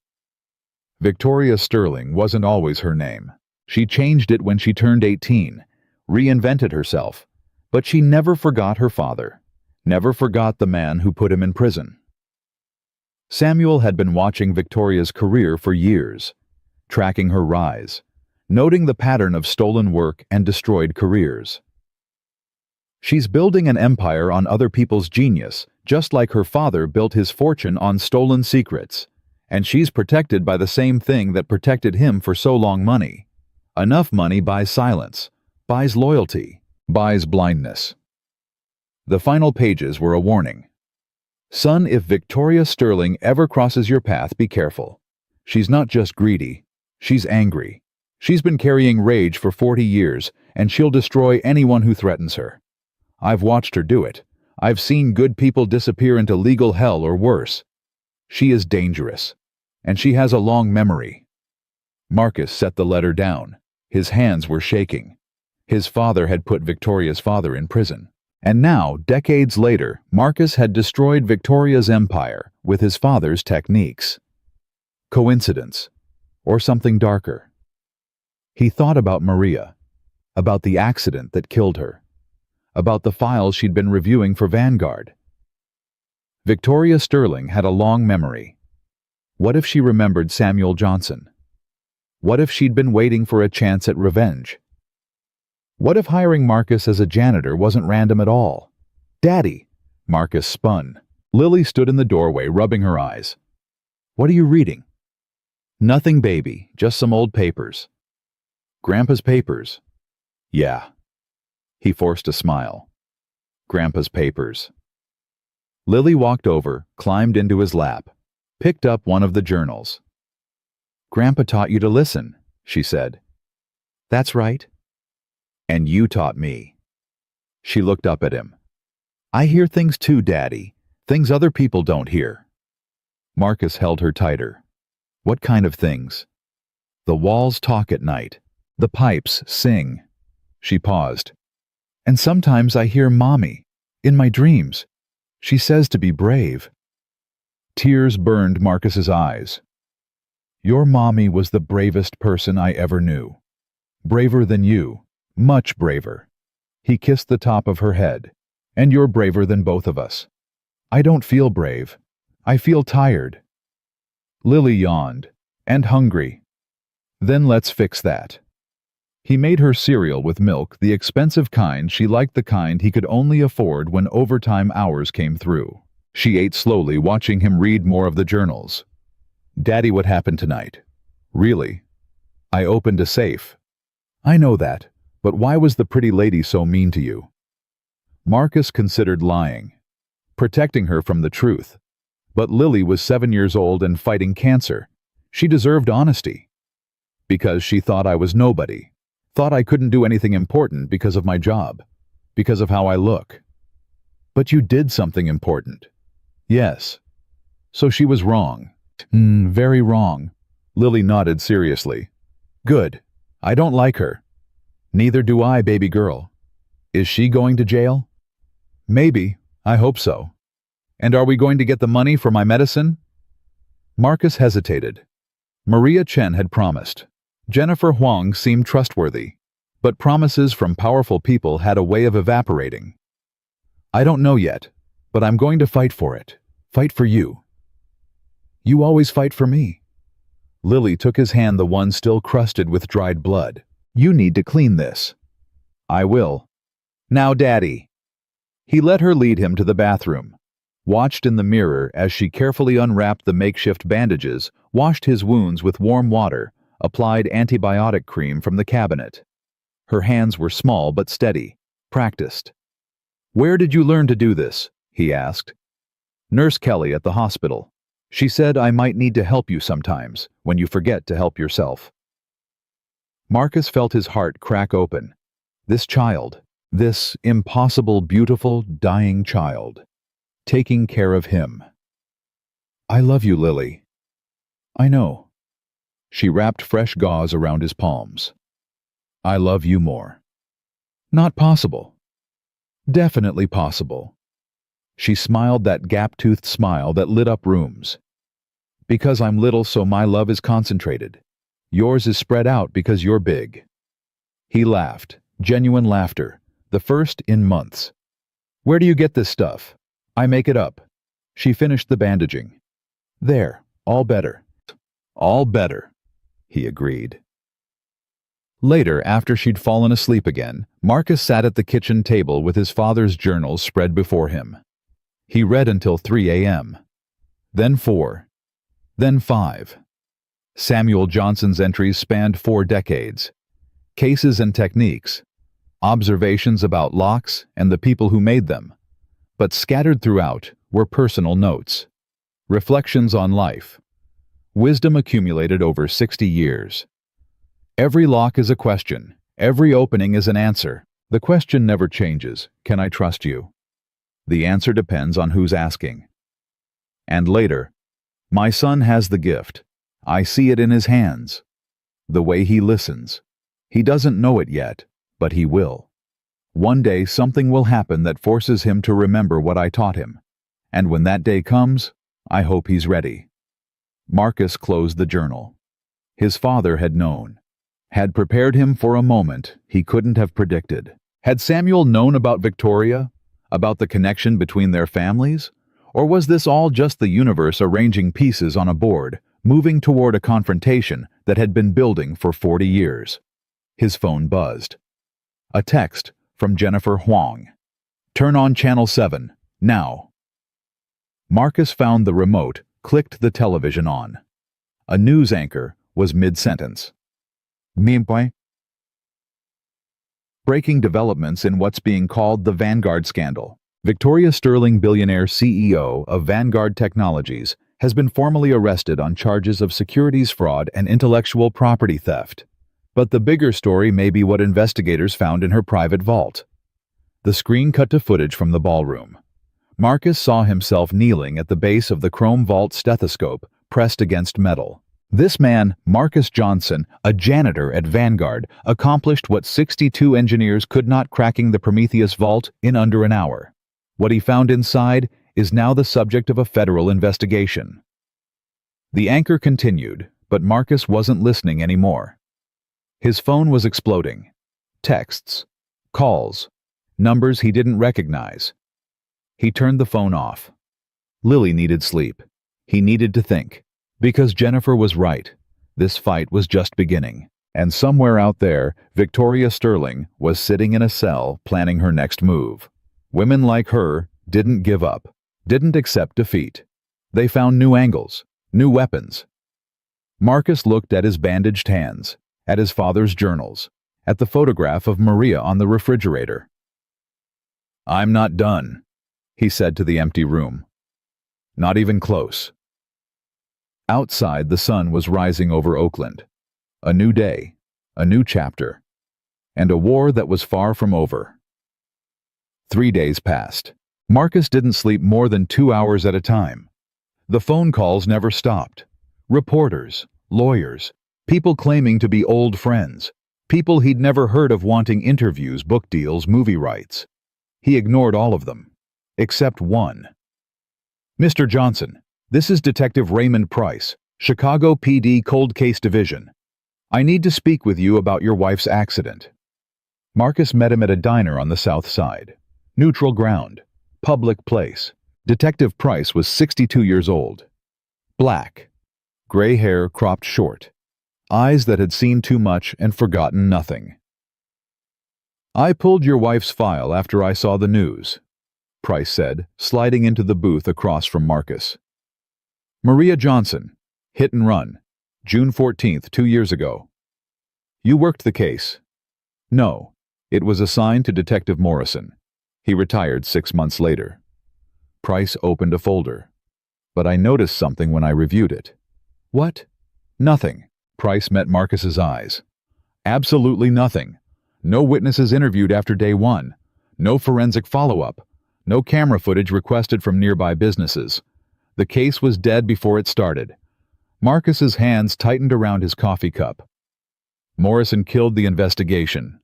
Victoria Sterling wasn't always her name. She changed it when she turned 18, reinvented herself, but she never forgot her father, never forgot the man who put him in prison. Samuel had been watching Victoria's career for years, tracking her rise, noting the pattern of stolen work and destroyed careers. She's building an empire on other people's genius, just like her father built his fortune on stolen secrets, and she's protected by the same thing that protected him for so long: money. Enough money buys silence, buys loyalty, buys blindness. The final pages were a warning. Son, if Victoria Sterling ever crosses your path, be careful. She's not just greedy, she's angry. She's been carrying rage for 40 years, and she'll destroy anyone who threatens her. I've watched her do it. I've seen good people disappear into legal hell or worse. She is dangerous, and she has a long memory." Marcus set the letter down. His hands were shaking. His father had put Victoria's father in prison. And now, decades later, Marcus had destroyed Victoria's empire with his father's techniques. Coincidence, or something darker? He thought about Maria, about the accident that killed her, about the files she'd been reviewing for Vanguard. Victoria Sterling had a long memory. What if she remembered Samuel Johnson? What if she'd been waiting for a chance at revenge? What if hiring Marcus as a janitor wasn't random at all? "Daddy!" Marcus spun. Lily stood in the doorway, rubbing her eyes. "What are you reading?" "Nothing, baby, just some old papers." "Grandpa's papers?" "Yeah." He forced a smile. "Grandpa's papers." Lily walked over, climbed into his lap, picked up one of the journals. "Grandpa taught you to listen," she said. "That's right." "And you taught me." She looked up at him. "I hear things too, Daddy. Things other people don't hear." Marcus held her tighter. "What kind of things?" "The walls talk at night. The pipes sing." She paused. "And sometimes I hear Mommy, in my dreams. She says to be brave." Tears burned Marcus's eyes. "Your mommy was the bravest person I ever knew. Braver than you. Much braver." He kissed the top of her head. "And you're braver than both of us." "I don't feel brave. I feel tired." Lily yawned. "And hungry." "Then let's fix that." He made her cereal with milk, the expensive kind. She liked the kind he could only afford when overtime hours came through. She ate slowly, watching him read more of the journals. "Daddy, what happened tonight?" "Really? I opened a safe." "I know that. But why was the pretty lady so mean to you?" Marcus considered lying, protecting her from the truth. But Lily was 7 years old and fighting cancer. She deserved honesty. "Because she thought I was nobody. Thought I couldn't do anything important because of my job. Because of how I look." "But you did something important." "Yes." "So she was wrong." Very wrong." Lily nodded seriously. "Good. I don't like her." "Neither do I, baby girl." "Is she going to jail?" "Maybe. I hope so." "And are we going to get the money for my medicine?" Marcus hesitated. Maria Chen had promised. Jennifer Huang seemed trustworthy. But promises from powerful people had a way of evaporating. "I don't know yet, but I'm going to fight for it. Fight for you." "You always fight for me." Lily took his hand, the one still crusted with dried blood. "You need to clean this." "I will." "Now, Daddy." He let her lead him to the bathroom, watched in the mirror as she carefully unwrapped the makeshift bandages, washed his wounds with warm water, applied antibiotic cream from the cabinet. Her hands were small but steady, practiced. "Where did you learn to do this?" he asked. "Nurse Kelly at the hospital. She said I might need to help you sometimes, when you forget to help yourself." Marcus felt his heart crack open. This child, this impossible, beautiful, dying child, taking care of him. "I love you, Lily." "I know." She wrapped fresh gauze around his palms. "I love you more." "Not possible." "Definitely possible." She smiled, that gap-toothed smile that lit up rooms. "Because I'm little, so my love is concentrated. Yours is spread out because you're big." He laughed, genuine laughter, the first in months. "Where do you get this stuff?" "I make it up." She finished the bandaging. "There, all better." "All better," he agreed. Later, after she'd fallen asleep again, Marcus sat at the kitchen table with his father's journals spread before him. He read until 3 a.m. Then 4. Then 5. Samuel Johnson's entries spanned 4 decades. Cases and techniques. Observations about locks and the people who made them. But scattered throughout were personal notes. Reflections on life. Wisdom accumulated over 60 years. Every lock is a question. Every opening is an answer. The question never changes. Can I trust you? The answer depends on who's asking. And later, my son has the gift. I see it in his hands. The way he listens. He doesn't know it yet, but he will. One day something will happen that forces him to remember what I taught him. And when that day comes, I hope he's ready. Marcus closed the journal. His father had known. Had prepared him for a moment he couldn't have predicted. Had Samuel known about Victoria? About the connection between their families? Or was this all just the universe arranging pieces on a board, moving toward a confrontation that had been building for 40 years? His phone buzzed. A text from Jennifer Huang. Turn on Channel 7, now. Marcus found the remote, clicked the television on. A news anchor was mid-sentence. Meanwhile, breaking developments in what's being called the Vanguard scandal. Victoria Sterling, billionaire CEO of Vanguard Technologies, has been formally arrested on charges of securities fraud and intellectual property theft. But the bigger story may be what investigators found in her private vault. The screen cut to footage from the ballroom. Marcus saw himself kneeling at the base of the chrome vault stethoscope, pressed against metal. This man, Marcus Johnson, a janitor at Vanguard, accomplished what 62 engineers could not, cracking the Prometheus vault in under an hour. What he found inside is now the subject of a federal investigation. The anchor continued, but Marcus wasn't listening anymore. His phone was exploding. Texts, calls, numbers he didn't recognize. He turned the phone off. Lily needed sleep. He needed to think. Because Jennifer was right. This fight was just beginning. And somewhere out there, Victoria Sterling was sitting in a cell planning her next move. Women like her didn't give up, didn't accept defeat. They found new angles, new weapons. Marcus looked at his bandaged hands, at his father's journals, at the photograph of Maria on the refrigerator. "I'm not done," he said to the empty room. "Not even close." Outside, the sun was rising over Oakland. A new day, a new chapter, and a war that was far from over. 3 days passed. Marcus didn't sleep more than 2 hours at a time. The phone calls never stopped. Reporters, lawyers, people claiming to be old friends, people he'd never heard of wanting interviews, book deals, movie rights. He ignored all of them, except one. "Mr. Johnson, this is Detective Raymond Price, Chicago PD Cold Case Division. I need to speak with you about your wife's accident." Marcus met him at a diner on the south side. Neutral ground, public place. Detective Price was 62 years old. Black, gray hair cropped short, eyes that had seen too much and forgotten nothing. "I pulled your wife's file after I saw the news," Price said, sliding into the booth across from Marcus. "Maria Johnson, hit and run, June 14th, 2 years ago. You worked the case." "No, it was assigned to Detective Morrison. He retired 6 months later." Price opened a folder. "But I noticed something when I reviewed it." "What?" "Nothing." Price met Marcus's eyes. "Absolutely nothing. No witnesses interviewed after day 1. No forensic follow-up. No camera footage requested from nearby businesses. The case was dead before it started." Marcus's hands tightened around his coffee cup. "Morrison killed the investigation."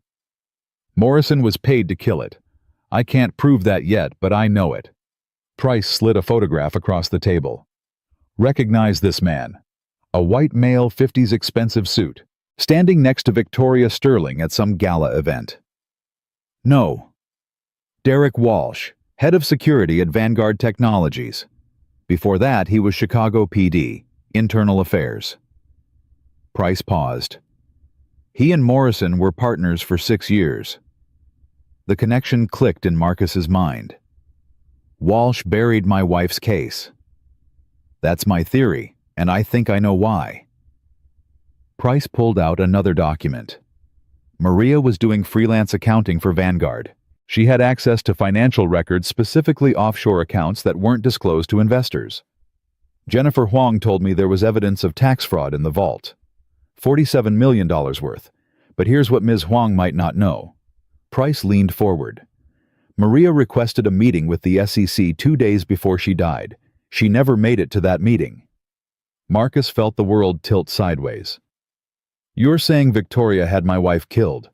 "Morrison was paid to kill it. I can't prove that yet, but I know it." Price slid a photograph across the table. "Recognize this man. A white male, 50s expensive suit, standing next to Victoria Sterling at some gala event." "No." "Derek Walsh, head of security at Vanguard Technologies. Before that, he was Chicago PD, Internal Affairs." Price paused. "He and Morrison were partners for 6 years." The connection clicked in Marcus's mind. "Walsh buried my wife's case." "That's my theory, and I think I know why." Price pulled out another document. Maria was doing freelance accounting for Vanguard. She had access to financial records, specifically offshore accounts that weren't disclosed to investors. "Jennifer Huang told me there was evidence of tax fraud in the vault. $47 million worth. But here's what Ms. Huang might not know. Price leaned forward. Maria requested a meeting with the SEC 2 days before she died. She never made it to that meeting. Marcus felt the world tilt sideways. You're saying Victoria had my wife killed.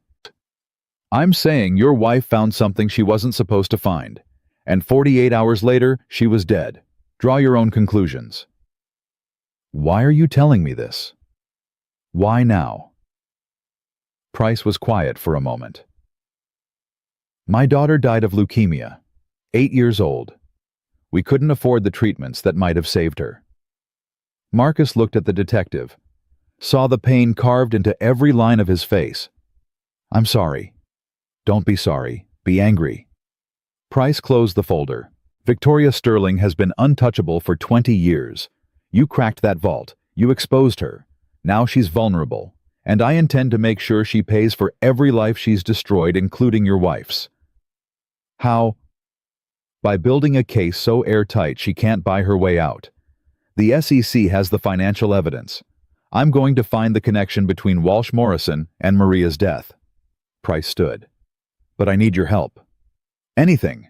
I'm saying your wife found something she wasn't supposed to find, and 48 hours later, she was dead. Draw your own conclusions. Why are you telling me this? Why now? Price was quiet for a moment. My daughter died of leukemia, 8 years old. We couldn't afford the treatments that might have saved her. Marcus looked at the detective, saw the pain carved into every line of his face. I'm sorry. Don't be sorry. Be angry. Price closed the folder. Victoria Sterling has been untouchable for 20 years. You cracked that vault. You exposed her. Now she's vulnerable. And I intend to make sure she pays for every life she's destroyed, including your wife's. How? By building a case so airtight she can't buy her way out. The SEC has the financial evidence. I'm going to find the connection between Walsh Morrison and Maria's death. Price stood. But I need your help. Anything.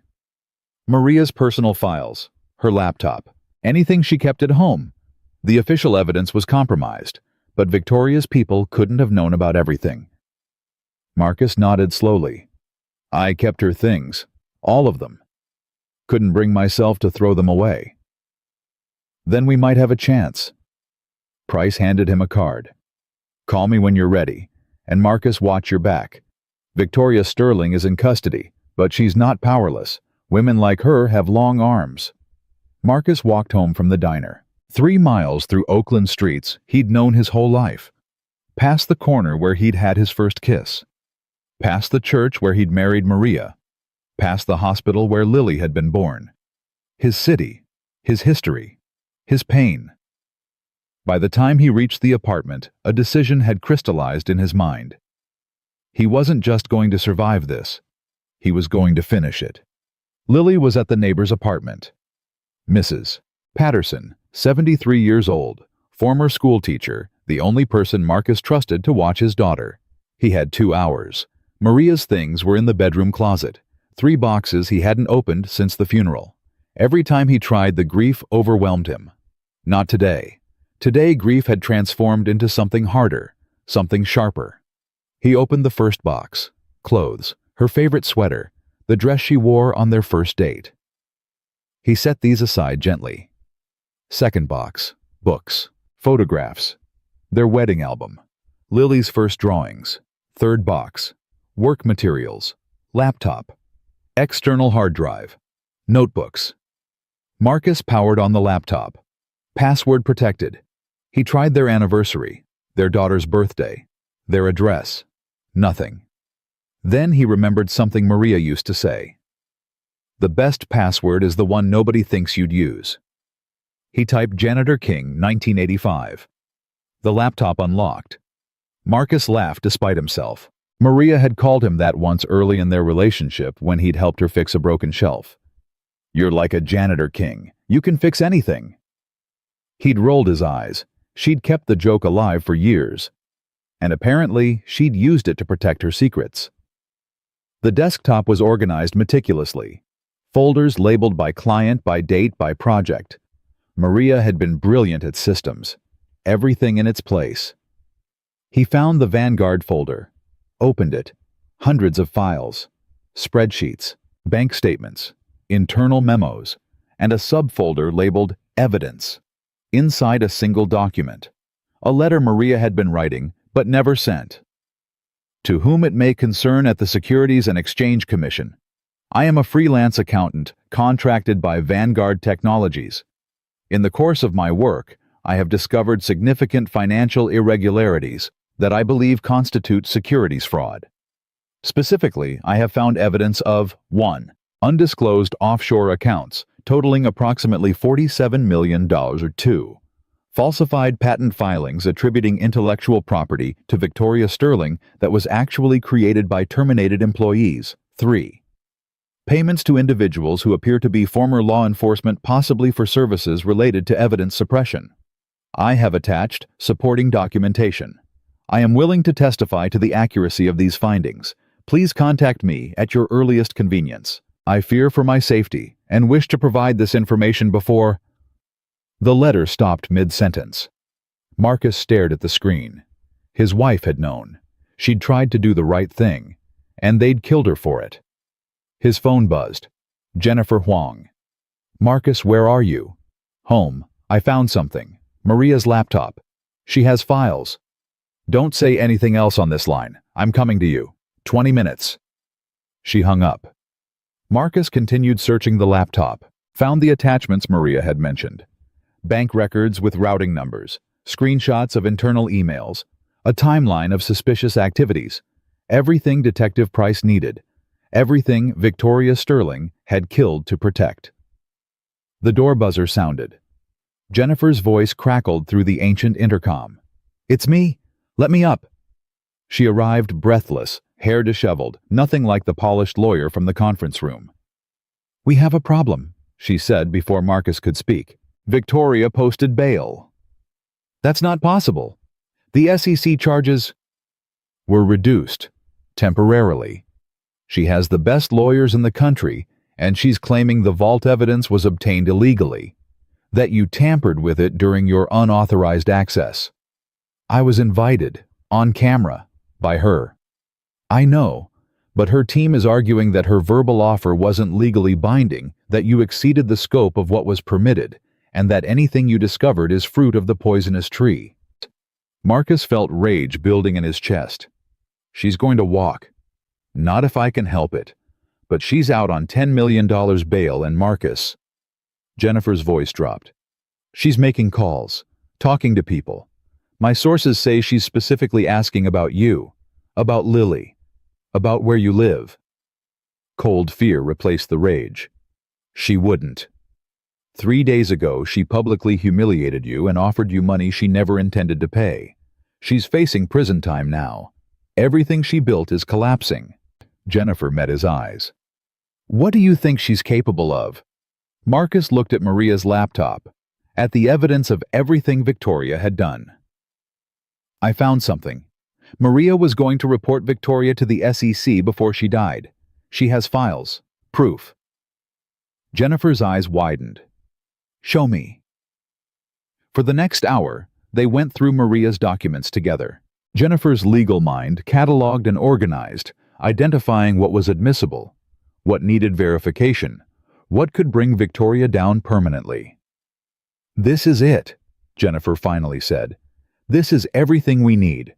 Maria's personal files, her laptop, anything she kept at home. The official evidence was compromised, but Victoria's people couldn't have known about everything. Marcus nodded slowly. I kept her things, all of them. Couldn't bring myself to throw them away. Then we might have a chance. Price handed him a card. Call me when you're ready, and Marcus, watch your back. Victoria Sterling is in custody, but she's not powerless. Women like her have long arms. Marcus walked home from the diner. 3 miles through Oakland streets he'd known his whole life. Past the corner where he'd had his first kiss. Past the church where he'd married Maria. Past the hospital where Lily had been born. His city, his history, his pain. By the time he reached the apartment, a decision had crystallized in his mind. He wasn't just going to survive this. He was going to finish it. Lily was at the neighbor's apartment. Mrs. Patterson, 73 years old, former schoolteacher, the only person Marcus trusted to watch his daughter. He had 2 hours. Maria's things were in the bedroom closet, 3 boxes he hadn't opened since the funeral. Every time he tried, the grief overwhelmed him. Not today. Today, grief had transformed into something harder, something sharper. He opened the first box. Clothes, her favorite sweater, the dress she wore on their first date. He set these aside gently. Second box, books, photographs, their wedding album, Lily's first drawings. Third box, work materials, laptop, external hard drive, notebooks. Marcus powered on the laptop. Password protected. He tried their anniversary, their daughter's birthday, their address. Nothing. Then he remembered something Maria used to say. The best password is the one nobody thinks you'd use. He typed Janitor King, 1985. The laptop unlocked. Marcus laughed despite himself. Maria had called him that once early in their relationship when he'd helped her fix a broken shelf. You're like a Janitor King. You can fix anything. He'd rolled his eyes. She'd kept the joke alive for years. And apparently, she'd used it to protect her secrets. The desktop was organized meticulously. Folders labeled by client, by date, by project. Maria had been brilliant at systems. Everything in its place. He found the Vanguard folder. Opened it. Hundreds of files. Spreadsheets. Bank statements. Internal memos. And a subfolder labeled Evidence. Inside a single document. A letter Maria had been writing, but never sent. To whom it may concern, at the Securities and Exchange Commission. I am a freelance accountant contracted by Vanguard Technologies. In the course of my work, I have discovered significant financial irregularities that I believe constitute securities fraud. Specifically, I have found evidence of 1. Undisclosed offshore accounts totaling approximately $47 million, or 2. Falsified patent filings attributing intellectual property to Victoria Sterling that was actually created by terminated employees. 3. Payments to individuals who appear to be former law enforcement, possibly for services related to evidence suppression. I have attached supporting documentation. I am willing to testify to the accuracy of these findings. Please contact me at your earliest convenience. I fear for my safety and wish to provide this information before—" The letter stopped mid-sentence. Marcus stared at the screen. His wife had known. She'd tried to do the right thing, and they'd killed her for it. His phone buzzed. Jennifer Huang. "Marcus, where are you?" "Home. I found something. Maria's laptop. She has files." "Don't say anything else on this line. I'm coming to you. 20 minutes. She hung up. Marcus continued searching the laptop, found the attachments Maria had mentioned. Bank records with routing numbers, screenshots of internal emails, a timeline of suspicious activities, everything Detective Price needed, everything Victoria Sterling had killed to protect. The door buzzer sounded. Jennifer's voice crackled through the ancient intercom. "It's me. Let me up." She arrived breathless, hair disheveled, nothing like the polished lawyer from the conference room. "We have a problem," she said before Marcus could speak. "Victoria posted bail." "That's not possible. The SEC charges were reduced, temporarily. She has the best lawyers in the country, and she's claiming the vault evidence was obtained illegally, that you tampered with it during your unauthorized access. I was invited, on camera, by her. I know, but her team is arguing that her verbal offer wasn't legally binding, that you exceeded the scope of what was permitted, and that anything you discovered is fruit of the poisonous tree." Marcus felt rage building in his chest. She's going to walk. Not if I can help it. But she's out on $10 million bail, and Marcus. Jennifer's voice dropped. "She's making calls, talking to people. My sources say she's specifically asking about you, about Lily, about where you live." Cold fear replaced the rage. She wouldn't. 3 days ago, she publicly humiliated you and offered you money she never intended to pay. She's facing prison time now. Everything she built is collapsing. Jennifer met his eyes. "What do you think she's capable of?" Marcus looked at Maria's laptop, at the evidence of everything Victoria had done. "I found something. Maria was going to report Victoria to the SEC before she died. She has files, proof." Jennifer's eyes widened. "Show me." For the next hour, they went through Maria's documents together. Jennifer's legal mind cataloged and organized, identifying what was admissible, what needed verification, what could bring Victoria down permanently. "This is it," Jennifer finally said. "This is everything we need.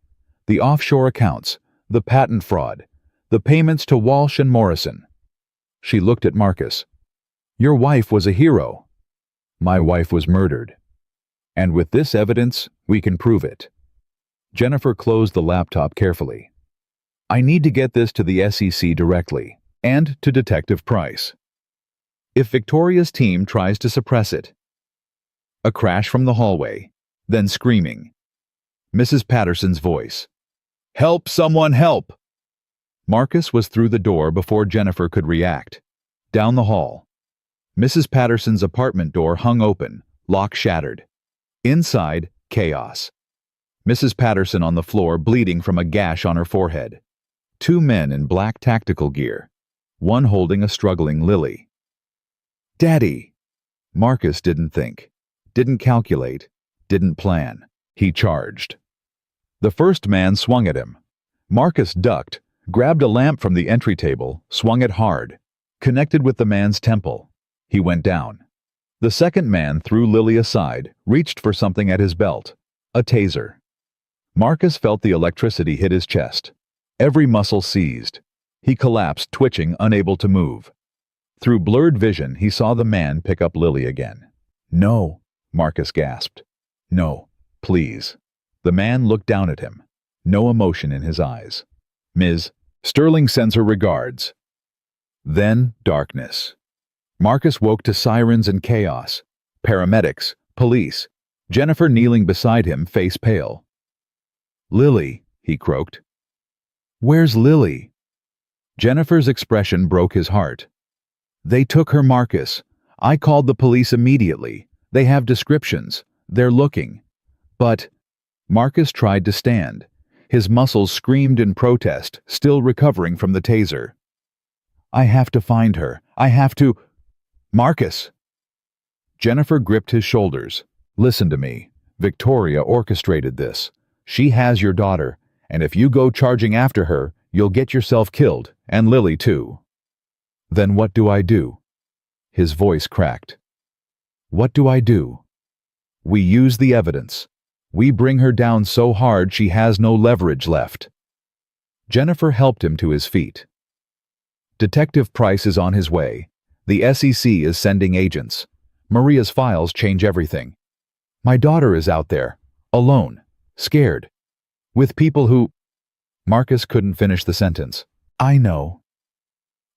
The offshore accounts, the patent fraud, the payments to Walsh and Morrison." She looked at Marcus. "Your wife was a hero." "My wife was murdered. And with this evidence, we can prove it." Jennifer closed the laptop carefully. "I need to get this to the SEC directly, and to Detective Price. If Victoria's team tries to suppress it—" A crash from the hallway, then screaming. Mrs. Patterson's voice. "Help, someone help!" Marcus was through the door before Jennifer could react. Down the hall. Mrs. Patterson's apartment door hung open, lock shattered. Inside, chaos. Mrs. Patterson on the floor, bleeding from a gash on her forehead. 2 men in black tactical gear, one holding a struggling Lily. "Daddy!" Marcus didn't think, didn't calculate, didn't plan. He charged. The first man swung at him. Marcus ducked, grabbed a lamp from the entry table, swung it hard, connected with the man's temple. He went down. The second man threw Lily aside, reached for something at his belt. A taser. Marcus felt the electricity hit his chest. Every muscle seized. He collapsed, twitching, unable to move. Through blurred vision, he saw the man pick up Lily again. "No," Marcus gasped. "No, please." The man looked down at him. No emotion in his eyes. "Ms. Sterling sends her regards." Then darkness. Marcus woke to sirens and chaos. Paramedics, police. Jennifer kneeling beside him, face pale. "Lily," he croaked. "Where's Lily?" Jennifer's expression broke his heart. "They took her, Marcus. I called the police immediately. They have descriptions. They're looking." But Marcus tried to stand. His muscles screamed in protest, still recovering from the taser. I have to find her. I have to... Marcus! Jennifer gripped his shoulders. Listen to me. Victoria orchestrated this. She has your daughter, and if you go charging after her, you'll get yourself killed, and Lily too. Then what do I do? His voice cracked. What do I do? We use the evidence. We bring her down so hard she has no leverage left. Jennifer helped him to his feet. Detective Price is on his way. The SEC is sending agents. Maria's files change everything. My daughter is out there, alone, scared, with people who... Marcus couldn't finish the sentence. I know.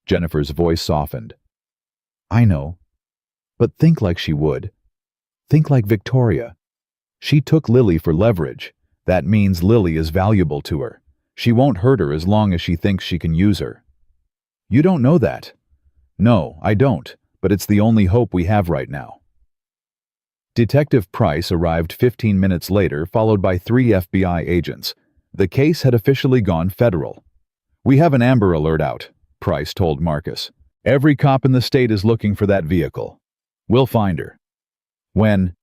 Jennifer's voice softened. I know. But think like she would. Think like Victoria. She took Lily for leverage. That means Lily is valuable to her. She won't hurt her as long as she thinks she can use her. You don't know that. No, I don't, but it's the only hope we have right now. Detective Price arrived 15 minutes later, followed by 3 FBI agents. The case had officially gone federal. We have an Amber Alert out, Price told Marcus. Every cop in the state is looking for that vehicle. We'll find her. When?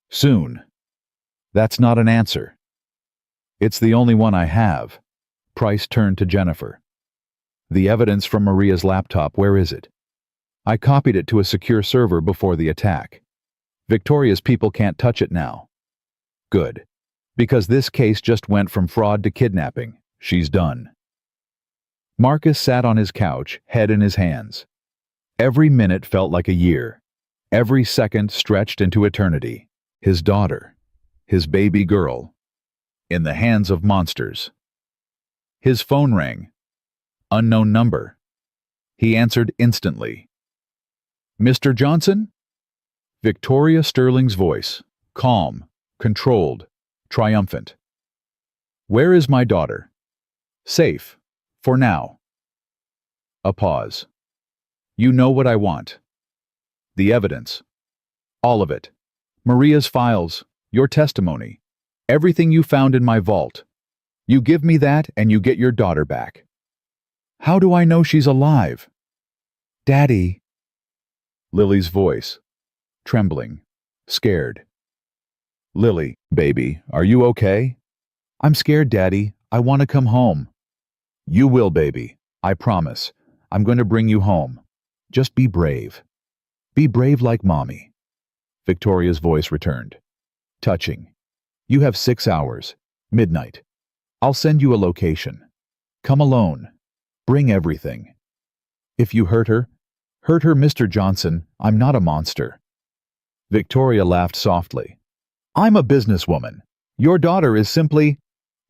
Soon. That's not an answer. It's the only one I have. Price turned to Jennifer. The evidence from Maria's laptop, where is it? I copied it to a secure server before the attack. Victoria's people can't touch it now. Good. Because this case just went from fraud to kidnapping. She's done. Marcus sat on his couch, head in his hands. Every minute felt like a year. Every second stretched into eternity. His daughter. His baby girl. In the hands of monsters. His phone rang. Unknown number. He answered instantly. Mr. Johnson? Victoria Sterling's voice, calm, controlled, triumphant. Where is my daughter? Safe, for now. A pause. You know what I want. The evidence. All of it. Maria's files, your testimony, everything you found in my vault. You give me that and you get your daughter back. How do I know she's alive? Daddy. Lily's voice. Trembling, scared. Lily, baby, are you okay? I'm scared, Daddy. I want to come home. You will, baby. I promise. I'm going to bring you home. Just be brave. Be brave like Mommy. Victoria's voice returned. Touching. You have 6 hours. Midnight. I'll send you a location. Come alone. Bring everything. If you hurt her, Mr. Johnson. I'm not a monster. Victoria laughed softly. I'm a businesswoman. Your daughter is simply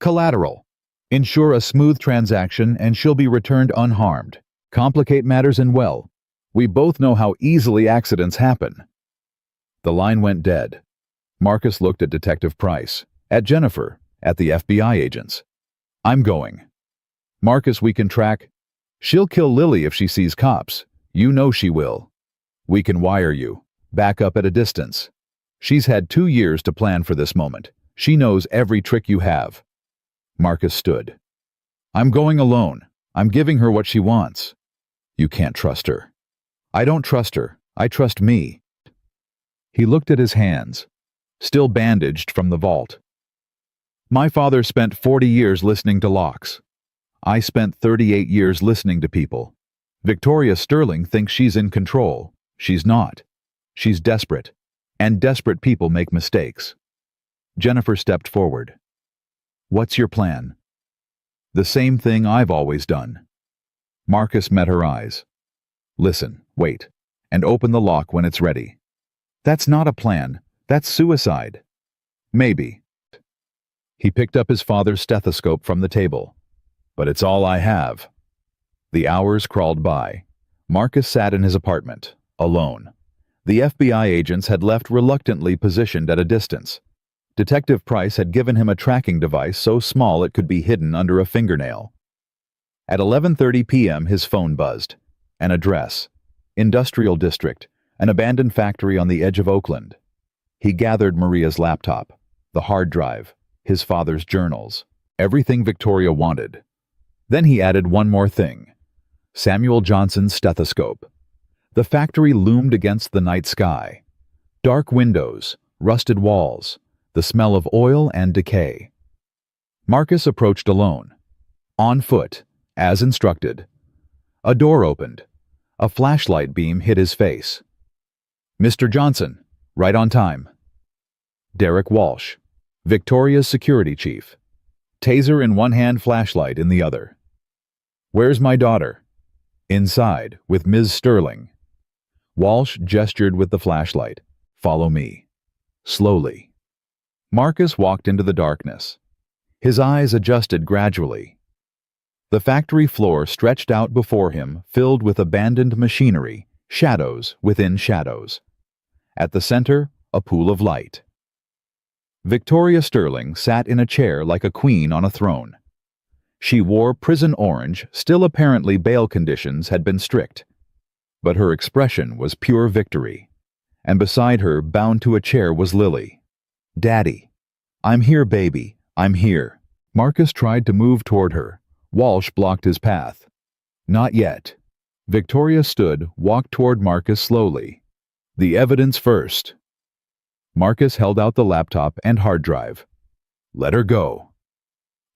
collateral. Ensure a smooth transaction and she'll be returned unharmed. Complicate matters and well. We both know how easily accidents happen. The line went dead. Marcus looked at Detective Price, at Jennifer, at the FBI agents. I'm going. Marcus, we can track. She'll kill Lily if she sees cops. You know she will. We can wire you. Back up at a distance. She's had 2 years to plan for this moment. She knows every trick you have. Marcus stood. I'm going alone. I'm giving her what she wants. You can't trust her. I don't trust her. I trust me. He looked at his hands, still bandaged from the vault. My father spent 40 years listening to locks. I spent 38 years listening to people. Victoria Sterling thinks she's in control. She's not. She's desperate, and desperate people make mistakes. Jennifer stepped forward. What's your plan? The same thing I've always done. Marcus met her eyes. Listen, wait, and open the lock when it's ready. That's not a plan. That's suicide. Maybe. He picked up his father's stethoscope from the table. But it's all I have. The hours crawled by. Marcus sat in his apartment, alone. The FBI agents had left reluctantly positioned at a distance. Detective Price had given him a tracking device so small it could be hidden under a fingernail. At 11:30 p.m. his phone buzzed. An address. Industrial District, an abandoned factory on the edge of Oakland. He gathered Maria's laptop, the hard drive, his father's journals. Everything Victoria wanted. Then he added one more thing. Samuel Johnson's stethoscope. The factory loomed against the night sky. Dark windows, rusted walls, the smell of oil and decay. Marcus approached alone. On foot, as instructed. A door opened. A flashlight beam hit his face. Mr. Johnson, right on time. Derek Walsh, Victoria's security chief. Taser in one hand, flashlight in the other. Where's my daughter? Inside, with Ms. Sterling. Walsh gestured with the flashlight. Follow me. Slowly. Marcus walked into the darkness. His eyes adjusted gradually. The factory floor stretched out before him, filled with abandoned machinery, shadows within shadows. At the center, a pool of light. Victoria Sterling sat in a chair like a queen on a throne. She wore prison orange, still apparently bail conditions had been strict. But her expression was pure victory. And beside her, bound to a chair, was Lily. Daddy. I'm here, baby. I'm here. Marcus tried to move toward her. Walsh blocked his path. Not yet. Victoria stood, walked toward Marcus slowly. The evidence first. Marcus held out the laptop and hard drive. Let her go.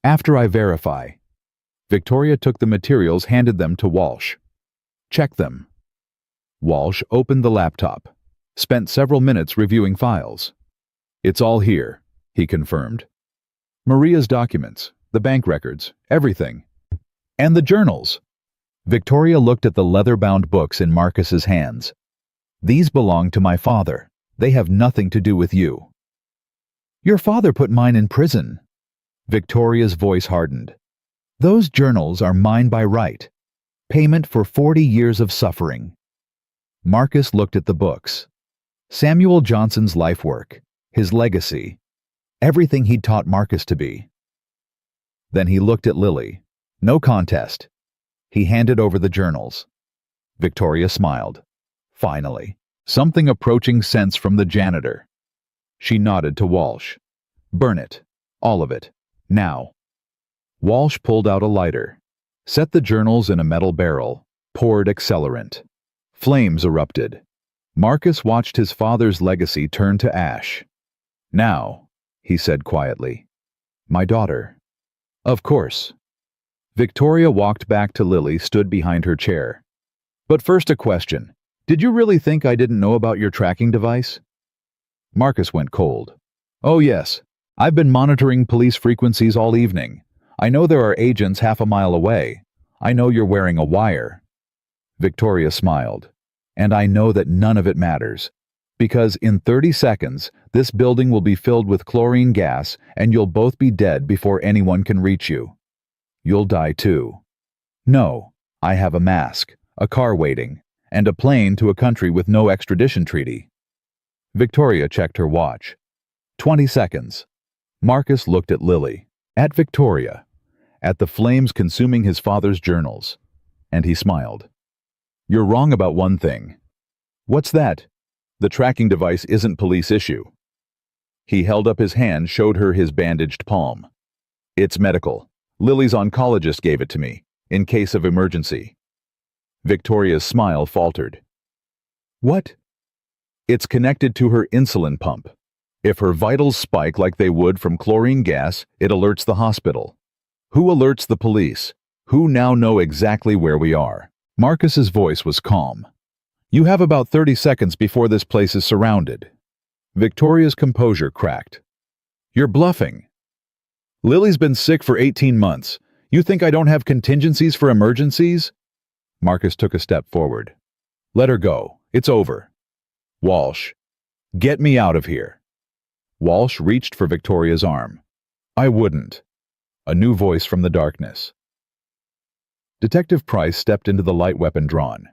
After I verify. Victoria took the materials, handed them to Walsh. Check them. Walsh opened the laptop. Spent several minutes reviewing files. It's all here, he confirmed. Maria's documents, the bank records, everything. And the journals. Victoria looked at the leather-bound books in Marcus's hands. These belong to my father. They have nothing to do with you. Your father put mine in prison. Victoria's voice hardened. Those journals are mine by right. Payment for 40 years of suffering. Marcus looked at the books. Samuel Johnson's life work, his legacy, everything he'd taught Marcus to be. Then he looked at Lily. No contest. He handed over the journals. Victoria smiled. Finally, something approaching sense from the janitor. She nodded to Walsh. Burn it. All of it. Now. Walsh pulled out a lighter. Set the journals in a metal barrel. Poured accelerant. Flames erupted. Marcus watched his father's legacy turn to ash. Now, he said quietly. My daughter. Of course. Victoria walked back to Lily, stood behind her chair. But first a question. Did you really think I didn't know about your tracking device? Marcus went cold. Oh yes, I've been monitoring police frequencies all evening. I know there are agents half a mile away. I know you're wearing a wire. Victoria smiled. And I know that none of it matters. Because in 30 seconds, this building will be filled with chlorine gas and you'll both be dead before anyone can reach you. You'll die too. No, I have a mask, a car waiting, and a plane to a country with no extradition treaty. Victoria checked her watch. 20 seconds. Marcus looked at Lily, at Victoria, at the flames consuming his father's journals, and he smiled. You're wrong about one thing. What's that? The tracking device isn't police issue. He held up his hand, showed her his bandaged palm. It's medical. Lily's oncologist gave it to me, in case of emergency. Victoria's smile faltered. What? It's connected to her insulin pump. If her vitals spike like they would from chlorine gas, it alerts the hospital. Who alerts the police? Who now know exactly where we are? Marcus's voice was calm. You have about 30 seconds before this place is surrounded. Victoria's composure cracked. You're bluffing. Lily's been sick for 18 months. You think I don't have contingencies for emergencies? Marcus took a step forward. Let her go. It's over. Walsh. Get me out of here. Walsh reached for Victoria's arm. I wouldn't. A new voice from the darkness. Detective Price stepped into the light weapon drawn.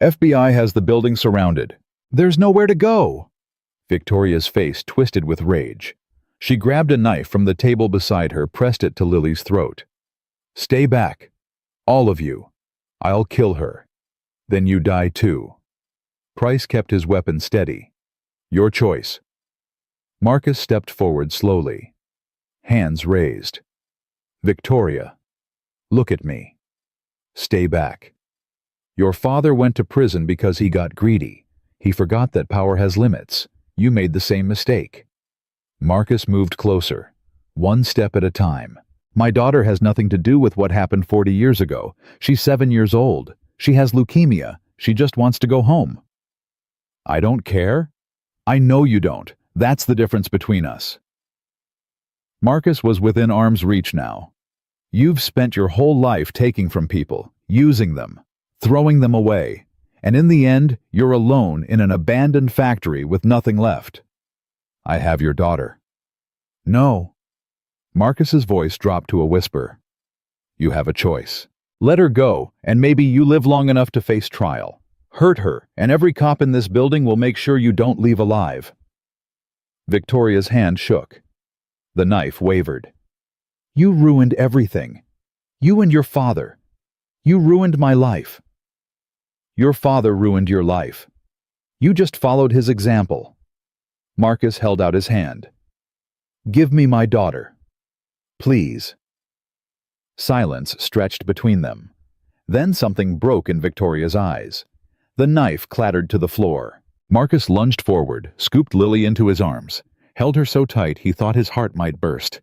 FBI has the building surrounded. There's nowhere to go. Victoria's face twisted with rage. She grabbed a knife from the table beside her, pressed it to Lily's throat. Stay back. All of you. I'll kill her. Then you die too. Price kept his weapon steady. Your choice. Marcus stepped forward slowly. Hands raised. Victoria, look at me. Stay back. Your father went to prison because he got greedy. He forgot that power has limits. You made the same mistake. Marcus moved closer, one step at a time. My daughter has nothing to do with what happened 40 years ago. She's 7 years old. She has leukemia. She just wants to go home. I don't care. I know you don't. That's the difference between us. Marcus was within arm's reach now. You've spent your whole life taking from people, using them, throwing them away, and in the end, you're alone in an abandoned factory with nothing left. I have your daughter. No. Marcus's voice dropped to a whisper. You have a choice. Let her go, and maybe you live long enough to face trial. Hurt her, and every cop in this building will make sure you don't leave alive. Victoria's hand shook. The knife wavered. You ruined everything. You and your father. You ruined my life. Your father ruined your life. You just followed his example. Marcus held out his hand. Give me my daughter. Please. Silence stretched between them. Then something broke in Victoria's eyes. The knife clattered to the floor. Marcus lunged forward, scooped Lily into his arms, held her so tight he thought his heart might burst.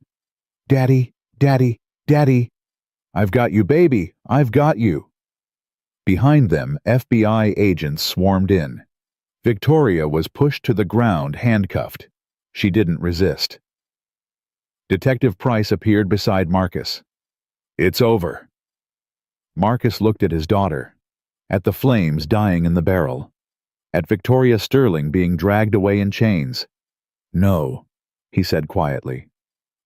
Daddy, Daddy, Daddy. I've got you, baby. I've got you. Behind them, FBI agents swarmed in. Victoria was pushed to the ground, handcuffed. She didn't resist. Detective Price appeared beside Marcus. It's over. Marcus looked at his daughter, at the flames dying in the barrel, at Victoria Sterling being dragged away in chains. No, he said quietly.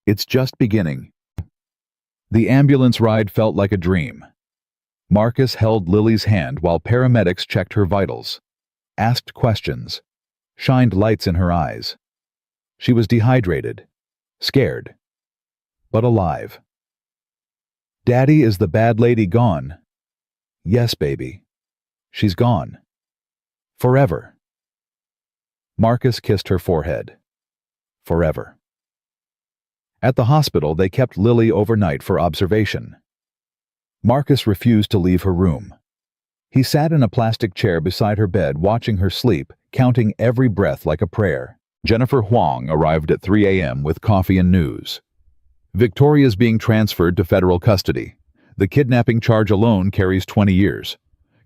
It's just beginning. The ambulance ride felt like a dream. Marcus held Lily's hand while paramedics checked her vitals, asked questions, shined lights in her eyes. She was dehydrated, scared, but alive. Daddy, is the bad lady gone? Yes, baby. She's gone. Forever. Marcus kissed her forehead. Forever. At the hospital, they kept Lily overnight for observation. Marcus refused to leave her room. He sat in a plastic chair beside her bed, watching her sleep, counting every breath like a prayer. Jennifer Huang arrived at 3 a.m. with coffee and news. Victoria's being transferred to federal custody. The kidnapping charge alone carries 20 years.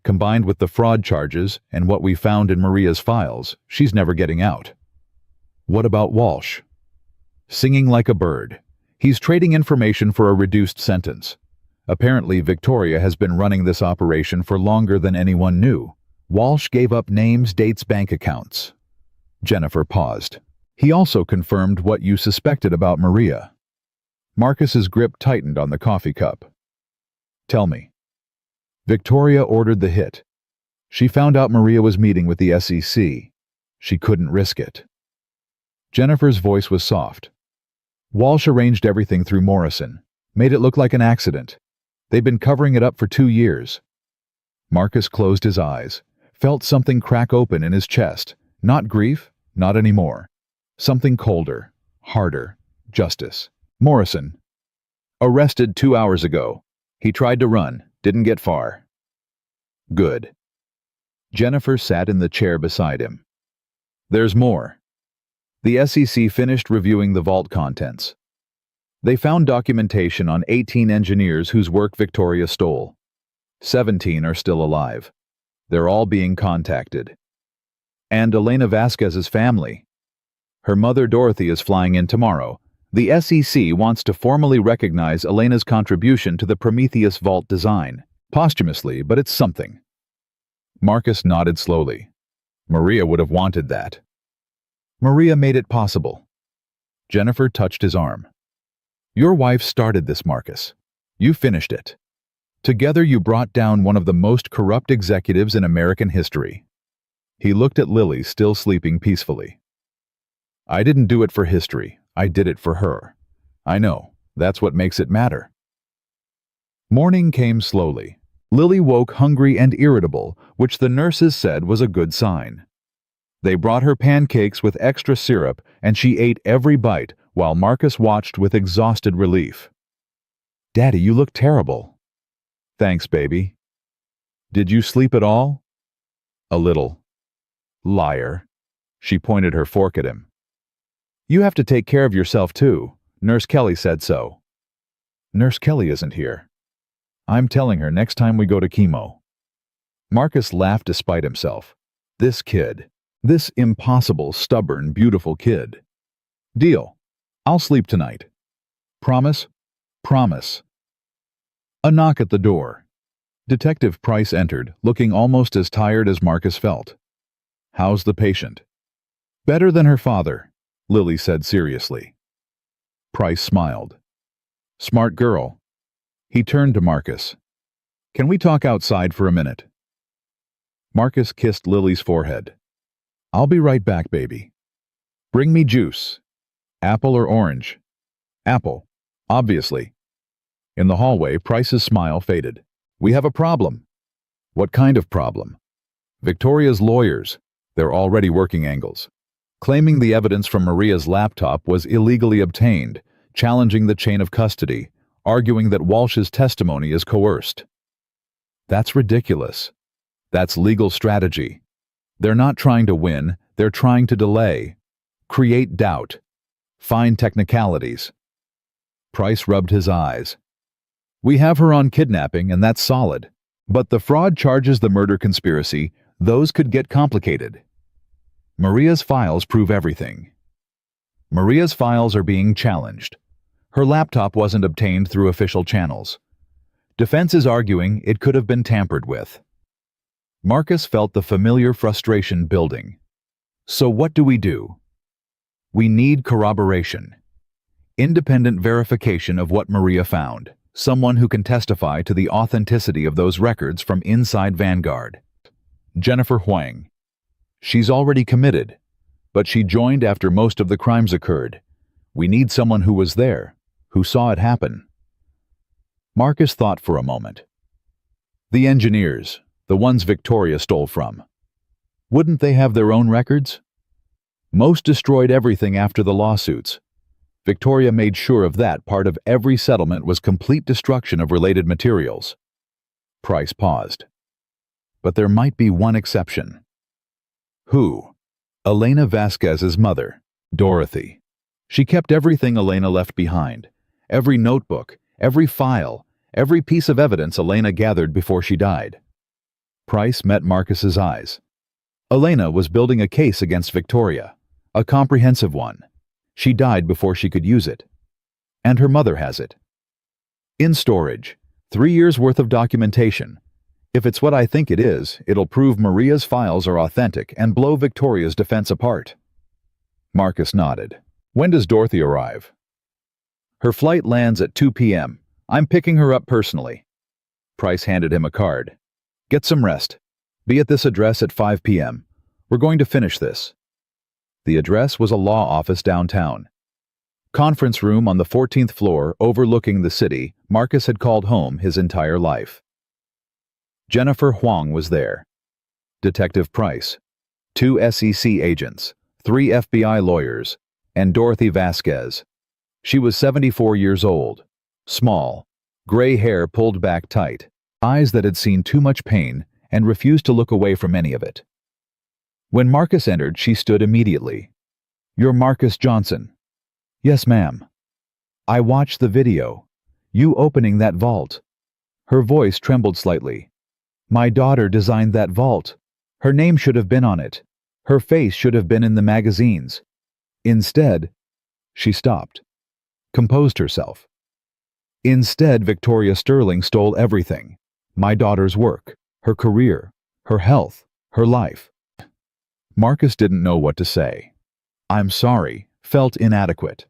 Combined with the fraud charges and what we found in Maria's files, she's never getting out. What about Walsh? Singing like a bird. He's trading information for a reduced sentence. Apparently, Victoria has been running this operation for longer than anyone knew. Walsh gave up names, dates, bank accounts. Jennifer paused. He also confirmed what you suspected about Maria. Marcus's grip tightened on the coffee cup. Tell me. Victoria ordered the hit. She found out Maria was meeting with the SEC. She couldn't risk it. Jennifer's voice was soft. Walsh arranged everything through Morrison, made it look like an accident. They've been covering it up for 2 years. Marcus closed his eyes, felt something crack open in his chest. Not grief, not anymore. Something colder, harder, justice. Morrison. Arrested 2 hours ago. He tried to run, didn't get far. Good. Jennifer sat in the chair beside him. There's more. The SEC finished reviewing the vault contents. They found documentation on 18 engineers whose work Victoria stole. 17 are still alive. They're all being contacted. And Elena Vasquez's family. Her mother Dorothy is flying in tomorrow. The SEC wants to formally recognize Elena's contribution to the Prometheus vault design. Posthumously, but it's something. Marcus nodded slowly. Maria would have wanted that. Maria made it possible. Jennifer touched his arm. Your wife started this, Marcus. You finished it. Together you brought down one of the most corrupt executives in American history. He looked at Lily, still sleeping peacefully. I didn't do it for history. I did it for her. I know. That's what makes it matter. Morning came slowly. Lily woke hungry and irritable, which the nurses said was a good sign. They brought her pancakes with extra syrup, and she ate every bite while Marcus watched with exhausted relief. Daddy, you look terrible. Thanks, baby. Did you sleep at all? A little. Liar. She pointed her fork at him. You have to take care of yourself too. Nurse Kelly said so. Nurse Kelly isn't here. I'm telling her next time we go to chemo. Marcus laughed despite himself. This kid. This impossible, stubborn, beautiful kid. Deal. I'll sleep tonight. Promise? Promise. A knock at the door. Detective Price entered, looking almost as tired as Marcus felt. How's the patient? Better than her father, Lily said seriously. Price smiled. Smart girl. He turned to Marcus. Can we talk outside for a minute? Marcus kissed Lily's forehead. I'll be right back, baby. Bring me juice. Apple or orange? Apple, obviously. In the hallway, Price's smile faded. We have a problem. What kind of problem? Victoria's lawyers. They're already working angles. Claiming the evidence from Maria's laptop was illegally obtained, challenging the chain of custody, arguing that Walsh's testimony is coerced. That's ridiculous. That's legal strategy. They're not trying to win, they're trying to delay. Create doubt. Find technicalities. Price rubbed his eyes. We have her on kidnapping, and that's solid. But the fraud charges, the murder conspiracy, those could get complicated. Maria's files prove everything. Maria's files are being challenged. Her laptop wasn't obtained through official channels. Defense is arguing it could have been tampered with. Marcus felt the familiar frustration building. So what do? We need corroboration. Independent verification of what Maria found. Someone who can testify to the authenticity of those records from inside Vanguard. Jennifer Huang. She's already committed, but she joined after most of the crimes occurred. We need someone who was there, who saw it happen. Marcus thought for a moment. The engineers, the ones Victoria stole from. Wouldn't they have their own records? Most destroyed everything after the lawsuits. Victoria made sure of that. Part of every settlement was complete destruction of related materials. Price paused. But there might be one exception. Who? Elena Vasquez's mother, Dorothy. She kept everything Elena left behind. Every notebook, every file, every piece of evidence Elena gathered before she died. Price met Marcus's eyes. Elena was building a case against Victoria, a comprehensive one. She died before she could use it. And her mother has it. In storage, 3 years' worth of documentation. If it's what I think it is, it'll prove Maria's files are authentic and blow Victoria's defense apart. Marcus nodded. When does Dorothy arrive? Her flight lands at 2 p.m. I'm picking her up personally. Price handed him a card. Get some rest. Be at this address at 5 p.m. We're going to finish this. The address was a law office downtown. Conference room on the 14th floor overlooking the city Marcus had called home his entire life. Jennifer Huang was there. Detective Price, 2 SEC agents, 3 FBI lawyers, and Dorothy Vasquez. She was 74 years old, small, gray hair pulled back tight, eyes that had seen too much pain and refused to look away from any of it. When Marcus entered, she stood immediately. You're Marcus Johnson. Yes, ma'am. I watched the video. You opening that vault. Her voice trembled slightly. My daughter designed that vault. Her name should have been on it. Her face should have been in the magazines. Instead, she stopped, composed herself. Instead, Victoria Sterling stole everything. My daughter's work, her career, her health, her life. Marcus didn't know what to say. I'm sorry, felt inadequate.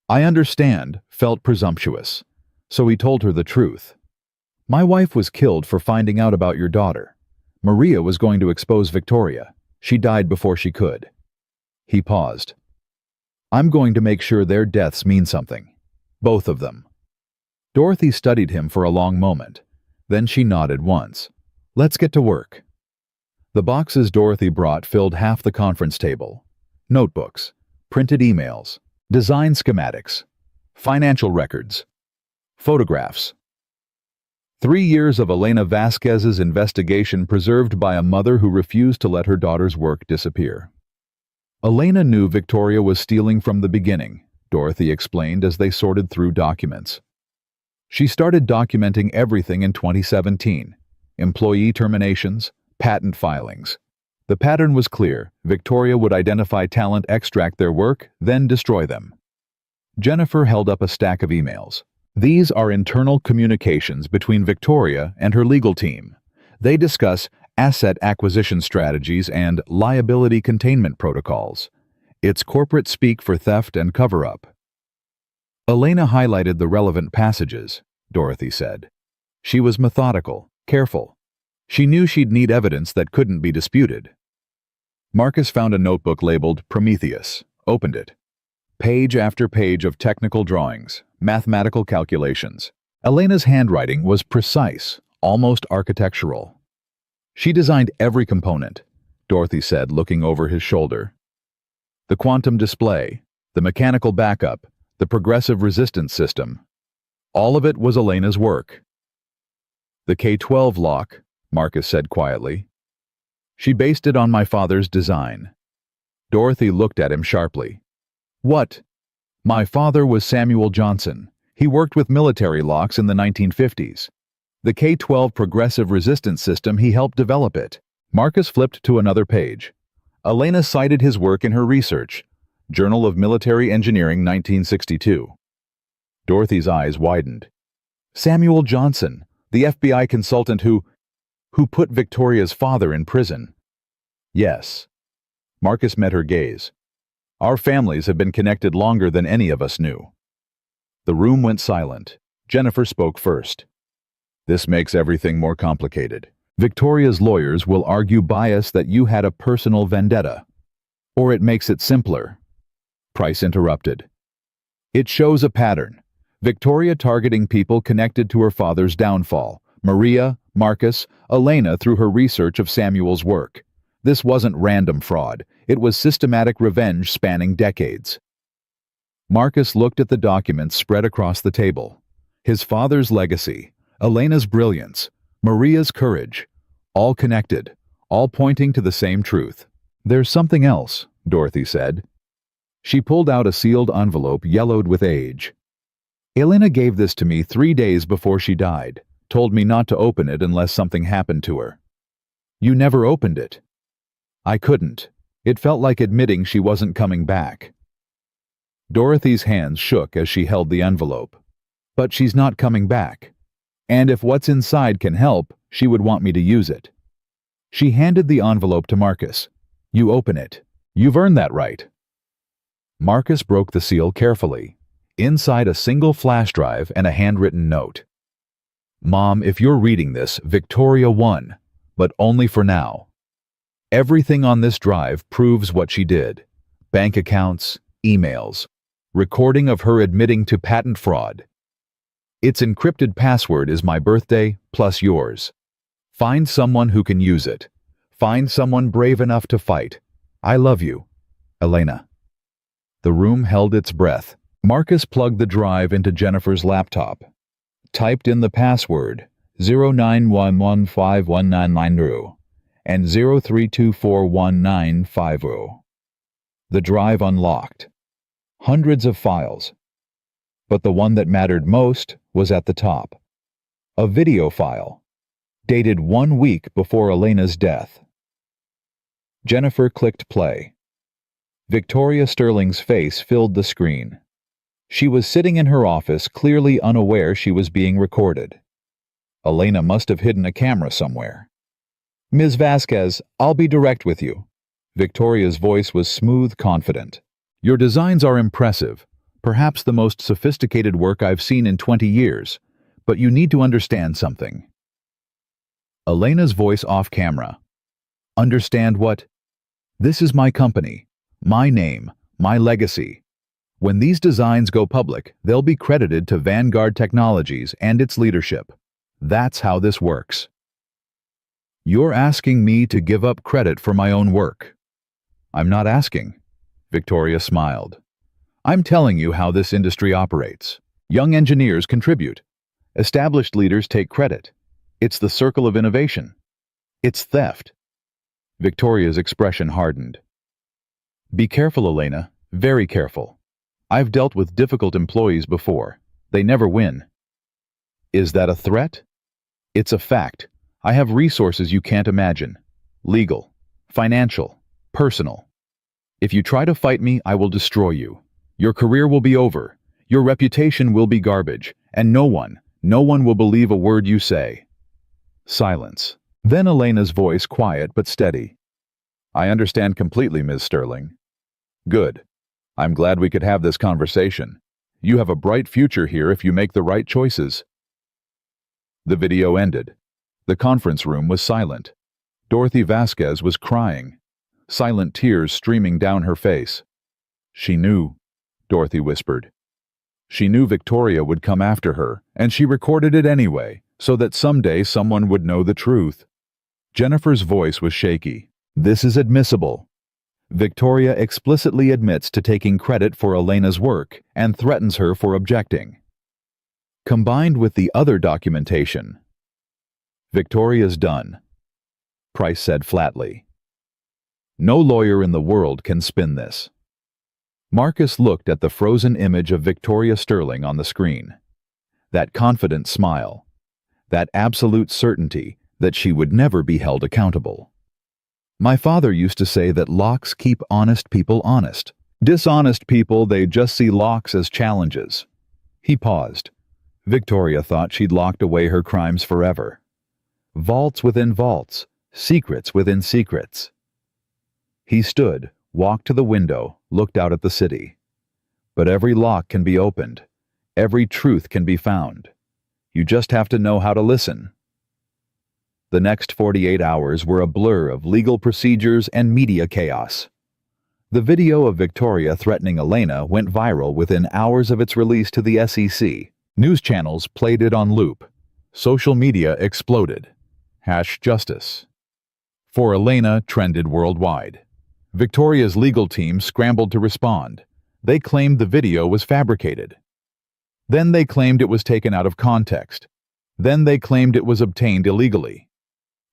I understand, felt presumptuous. So he told her the truth. My wife was killed for finding out about your daughter. Maria was going to expose Victoria. She died before she could. He paused. I'm going to make sure their deaths mean something. Both of them. Dorothy studied him for a long moment. Then she nodded once. Let's get to work. The boxes Dorothy brought filled half the conference table. Notebooks, printed emails, design schematics, financial records. Photographs. 3 years of Elena Vasquez's investigation preserved by a mother who refused to let her daughter's work disappear. Elena knew Victoria was stealing from the beginning, Dorothy explained as they sorted through documents. She started documenting everything in 2017: employee terminations, patent filings. The pattern was clear. Victoria would identify talent, extract their work, then destroy them. Jennifer held up a stack of emails. These are internal communications between Victoria and her legal team. They discuss asset acquisition strategies and liability containment protocols. It's corporate speak for theft and cover-up. Elena highlighted the relevant passages, Dorothy said. She was methodical, careful. She knew she'd need evidence that couldn't be disputed. Marcus found a notebook labeled Prometheus, opened it. Page after page of technical drawings, mathematical calculations. Elena's handwriting was precise, almost architectural. She designed every component, Dorothy said, looking over his shoulder. The quantum display, the mechanical backup, the progressive resistance system. All of it was Elena's work. The K-12 lock, Marcus said quietly. She based it on my father's design. Dorothy looked at him sharply. What? My father was Samuel Johnson. He worked with military locks in the 1950s. The K-12 progressive resistance system, he helped develop it. Marcus flipped to another page. Elena cited his work in her research. Journal of Military Engineering, 1962. Dorothy's eyes widened. Samuel Johnson, the FBI consultant who put Victoria's father in prison. Yes. Marcus met her gaze. Our families have been connected longer than any of us knew. The room went silent. Jennifer spoke first. This makes everything more complicated. Victoria's lawyers will argue bias that you had a personal vendetta. Or it makes it simpler. Price interrupted. It shows a pattern. Victoria targeting people connected to her father's downfall. Maria, Marcus, Elena through her research of Samuel's work. This wasn't random fraud. It was systematic revenge spanning decades. Marcus looked at the documents spread across the table. His father's legacy, Elena's brilliance, Maria's courage, all connected, all pointing to the same truth. There's something else, Dorothy said. She pulled out a sealed envelope yellowed with age. Elena gave this to me 3 days before she died, told me not to open it unless something happened to her. You never opened it. I couldn't. It felt like admitting she wasn't coming back. Dorothy's hands shook as she held the envelope. But she's not coming back. And if what's inside can help, she would want me to use it. She handed the envelope to Marcus. You open it. You've earned that right. Marcus broke the seal carefully. Inside a single flash drive and a handwritten note. Mom, if you're reading this, Victoria won, but only for now. Everything on this drive proves what she did. Bank accounts, emails, recording of her admitting to patent fraud. Its encrypted password is my birthday plus yours. Find someone who can use it. Find someone brave enough to fight. I love you, Elena. The room held its breath. Marcus plugged the drive into Jennifer's laptop. Typed in the password 09115199 and 03241950. The drive unlocked. Hundreds of files. But the one that mattered most was at the top. A video file, dated 1 week before Elena's death. Jennifer clicked play. Victoria Sterling's face filled the screen. She was sitting in her office, clearly unaware she was being recorded. Elena must have hidden a camera somewhere. Ms. Vasquez, I'll be direct with you. Victoria's voice was smooth, confident. Your designs are impressive, perhaps the most sophisticated work I've seen in 20 years, but you need to understand something. Elena's voice off camera. Understand what? This is my company, my name, my legacy. When these designs go public, they'll be credited to Vanguard Technologies and its leadership. That's how this works. You're asking me to give up credit for my own work. I'm not asking. Victoria smiled. I'm telling you how this industry operates. Young engineers contribute. Established leaders take credit. It's the circle of innovation. It's theft. Victoria's expression hardened. Be careful, Elena. Very careful. I've dealt with difficult employees before. They never win. Is that a threat? It's a fact. I have resources you can't imagine. Legal, financial, personal. If you try to fight me, I will destroy you. Your career will be over. Your reputation will be garbage. And no one will believe a word you say. Silence. Then Elena's voice, quiet but steady. I understand completely, Ms. Sterling. Good. I'm glad we could have this conversation. You have a bright future here if you make the right choices. The video ended. The conference room was silent. Dorothy Vasquez was crying, silent tears streaming down her face. She knew, Dorothy whispered. She knew Victoria would come after her, and she recorded it anyway, so that someday someone would know the truth. Jennifer's voice was shaky. This is admissible. Victoria explicitly admits to taking credit for Elena's work and threatens her for objecting. Combined with the other documentation, Victoria's done, Price said flatly. No lawyer in the world can spin this. Marcus looked at the frozen image of Victoria Sterling on the screen. That confident smile, that absolute certainty that she would never be held accountable. My father used to say that locks keep honest people honest. Dishonest people, they just see locks as challenges. He paused. Victoria thought she'd locked away her crimes forever. Vaults within vaults, secrets within secrets. He stood, walked to the window, looked out at the city. But every lock can be opened. Every truth can be found. You just have to know how to listen. The next 48 hours were a blur of legal procedures and media chaos. The video of Victoria threatening Elena went viral within hours of its release to the SEC. News channels played it on loop. Social media exploded. #Justice. For Elena trended worldwide. Victoria's legal team scrambled to respond. They claimed the video was fabricated. Then they claimed it was taken out of context. Then they claimed it was obtained illegally.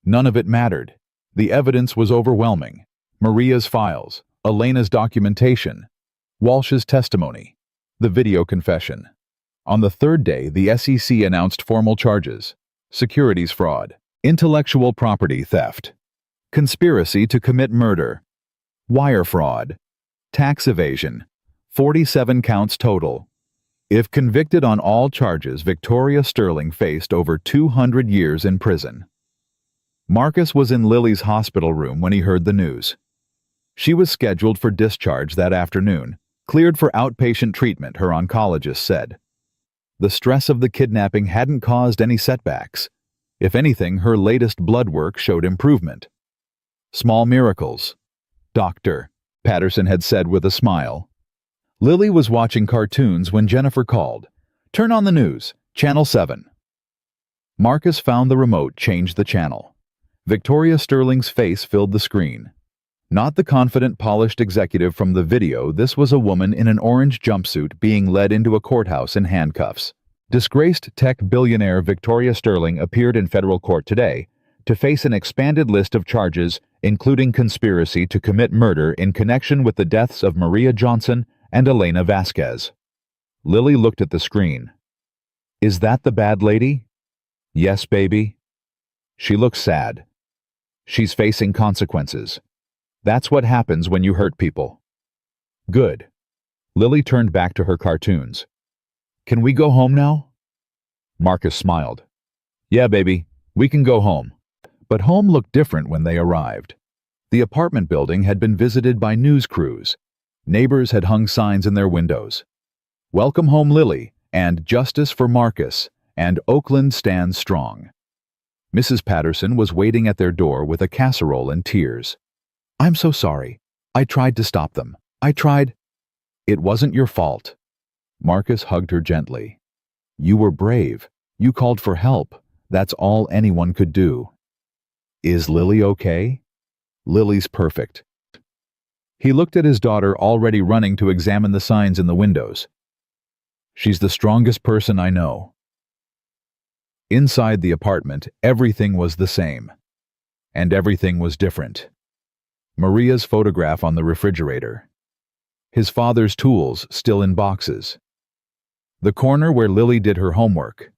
None of it mattered. The evidence was overwhelming. Maria's files, Elena's documentation, Walsh's testimony, the video confession. On the third day, the SEC announced formal charges: securities fraud, intellectual property theft, conspiracy to commit murder, wire fraud, tax evasion, 47 counts total. If convicted on all charges, Victoria Sterling faced over 200 years in prison. Marcus was in Lily's hospital room when he heard the news. She was scheduled for discharge that afternoon, cleared for outpatient treatment, her oncologist said. The stress of the kidnapping hadn't caused any setbacks. If anything, her latest blood work showed improvement. Small miracles, Dr. Patterson had said with a smile. Lily was watching cartoons when Jennifer called. Turn on the news, Channel 7. Marcus found the remote, changed the channel. Victoria Sterling's face filled the screen. Not the confident, polished executive from the video, this was a woman in an orange jumpsuit being led into a courthouse in handcuffs. Disgraced tech billionaire Victoria Sterling appeared in federal court today to face an expanded list of charges, including conspiracy to commit murder in connection with the deaths of Maria Johnson and Elena Vasquez. Lily looked at the screen. Is that the bad lady? Yes, baby. She looks sad. She's facing consequences. That's what happens when you hurt people. Good. Lily turned back to her cartoons. Can we go home now? Marcus smiled. Yeah, baby, we can go home. But home looked different when they arrived. The apartment building had been visited by news crews. Neighbors had hung signs in their windows. Welcome home, Lily, and Justice for Marcus, and Oakland stands strong. Mrs. Patterson was waiting at their door with a casserole and tears. I'm so sorry. I tried to stop them. I tried. It wasn't your fault. Marcus hugged her gently. You were brave. You called for help. That's all anyone could do. Is Lily okay? Lily's perfect. He looked at his daughter already running to examine the signs in the windows. She's the strongest person I know. Inside the apartment, everything was the same. And everything was different. Maria's photograph on the refrigerator. His father's tools still in boxes. The corner where Lily did her homework.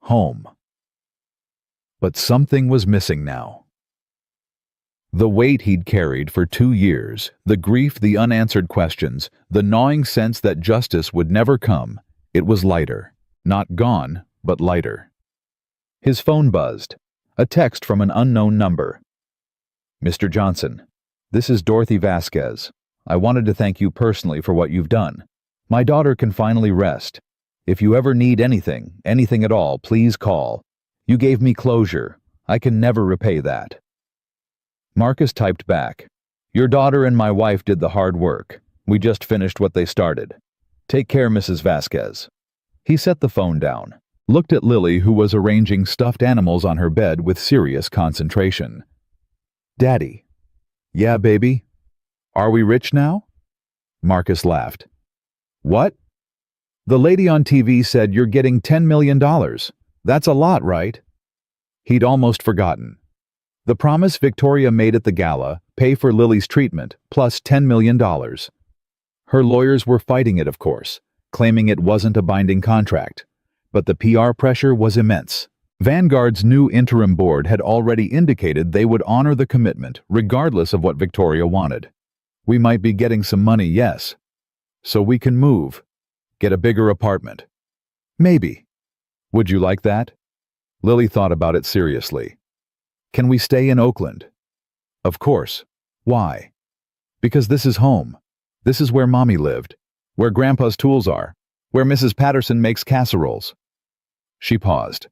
Home. But something was missing now. The weight he'd carried for 2 years, the grief, the unanswered questions, the gnawing sense that justice would never come, it was lighter. Not gone, but lighter. His phone buzzed. A text from an unknown number. Mr. Johnson, this is Dorothy Vasquez. I wanted to thank you personally for what you've done. My daughter can finally rest. If you ever need anything at all, please call. You gave me closure. I can never repay that. Marcus typed back, your daughter and my wife did the hard work. We just finished what they started. Take care, Mrs. Vasquez. He set the phone down, looked at Lily, who was arranging stuffed animals on her bed with serious concentration. Daddy. Yeah, baby. Are we rich now? Marcus laughed. What? The lady on TV said you're getting $10 million. That's a lot, right? He'd almost forgotten. The promise Victoria made at the gala, pay for Lily's treatment, plus $10 million. Her lawyers were fighting it, of course, claiming it wasn't a binding contract. But the PR pressure was immense. Vanguard's new interim board had already indicated they would honor the commitment, regardless of what Victoria wanted. We might be getting some money, yes. So we can move. Get a bigger apartment. Maybe. Would you like that? Lily thought about it seriously. Can we stay in Oakland? Of course. Why? Because this is home. This is where Mommy lived, where Grandpa's tools are, where Mrs. Patterson makes casseroles. She paused.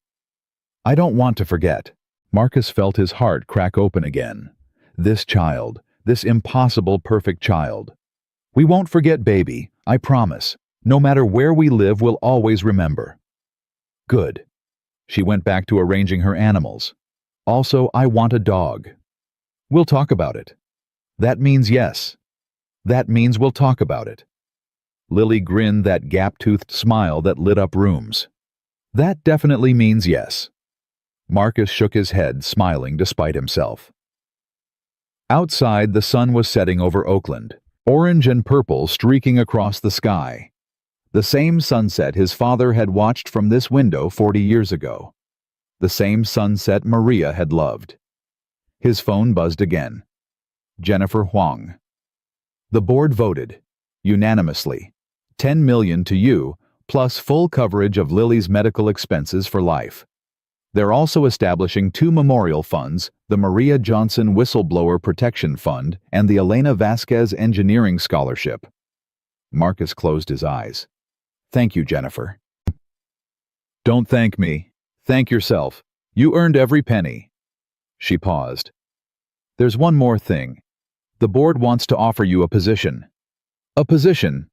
I don't want to forget. Marcus felt his heart crack open again. This child, this impossible perfect child. We won't forget, baby, I promise. No matter where we live, we'll always remember. Good. She went back to arranging her animals. Also, I want a dog. We'll talk about it. That means yes. That means we'll talk about it. Lily grinned that gap-toothed smile that lit up rooms. That definitely means yes. Marcus shook his head, smiling despite himself. Outside, the sun was setting over Oakland, orange and purple streaking across the sky. The same sunset his father had watched from this window 40 years ago. The same sunset Maria had loved. His phone buzzed again. Jennifer Huang. The board voted, unanimously, $10 million to you, plus full coverage of Lily's medical expenses for life. They're also establishing 2 memorial funds, the Maria Johnson Whistleblower Protection Fund and the Elena Vasquez Engineering Scholarship. Marcus closed his eyes. Thank you, Jennifer. Don't thank me. Thank yourself. You earned every penny. She paused. There's one more thing. The board wants to offer you a position. A position.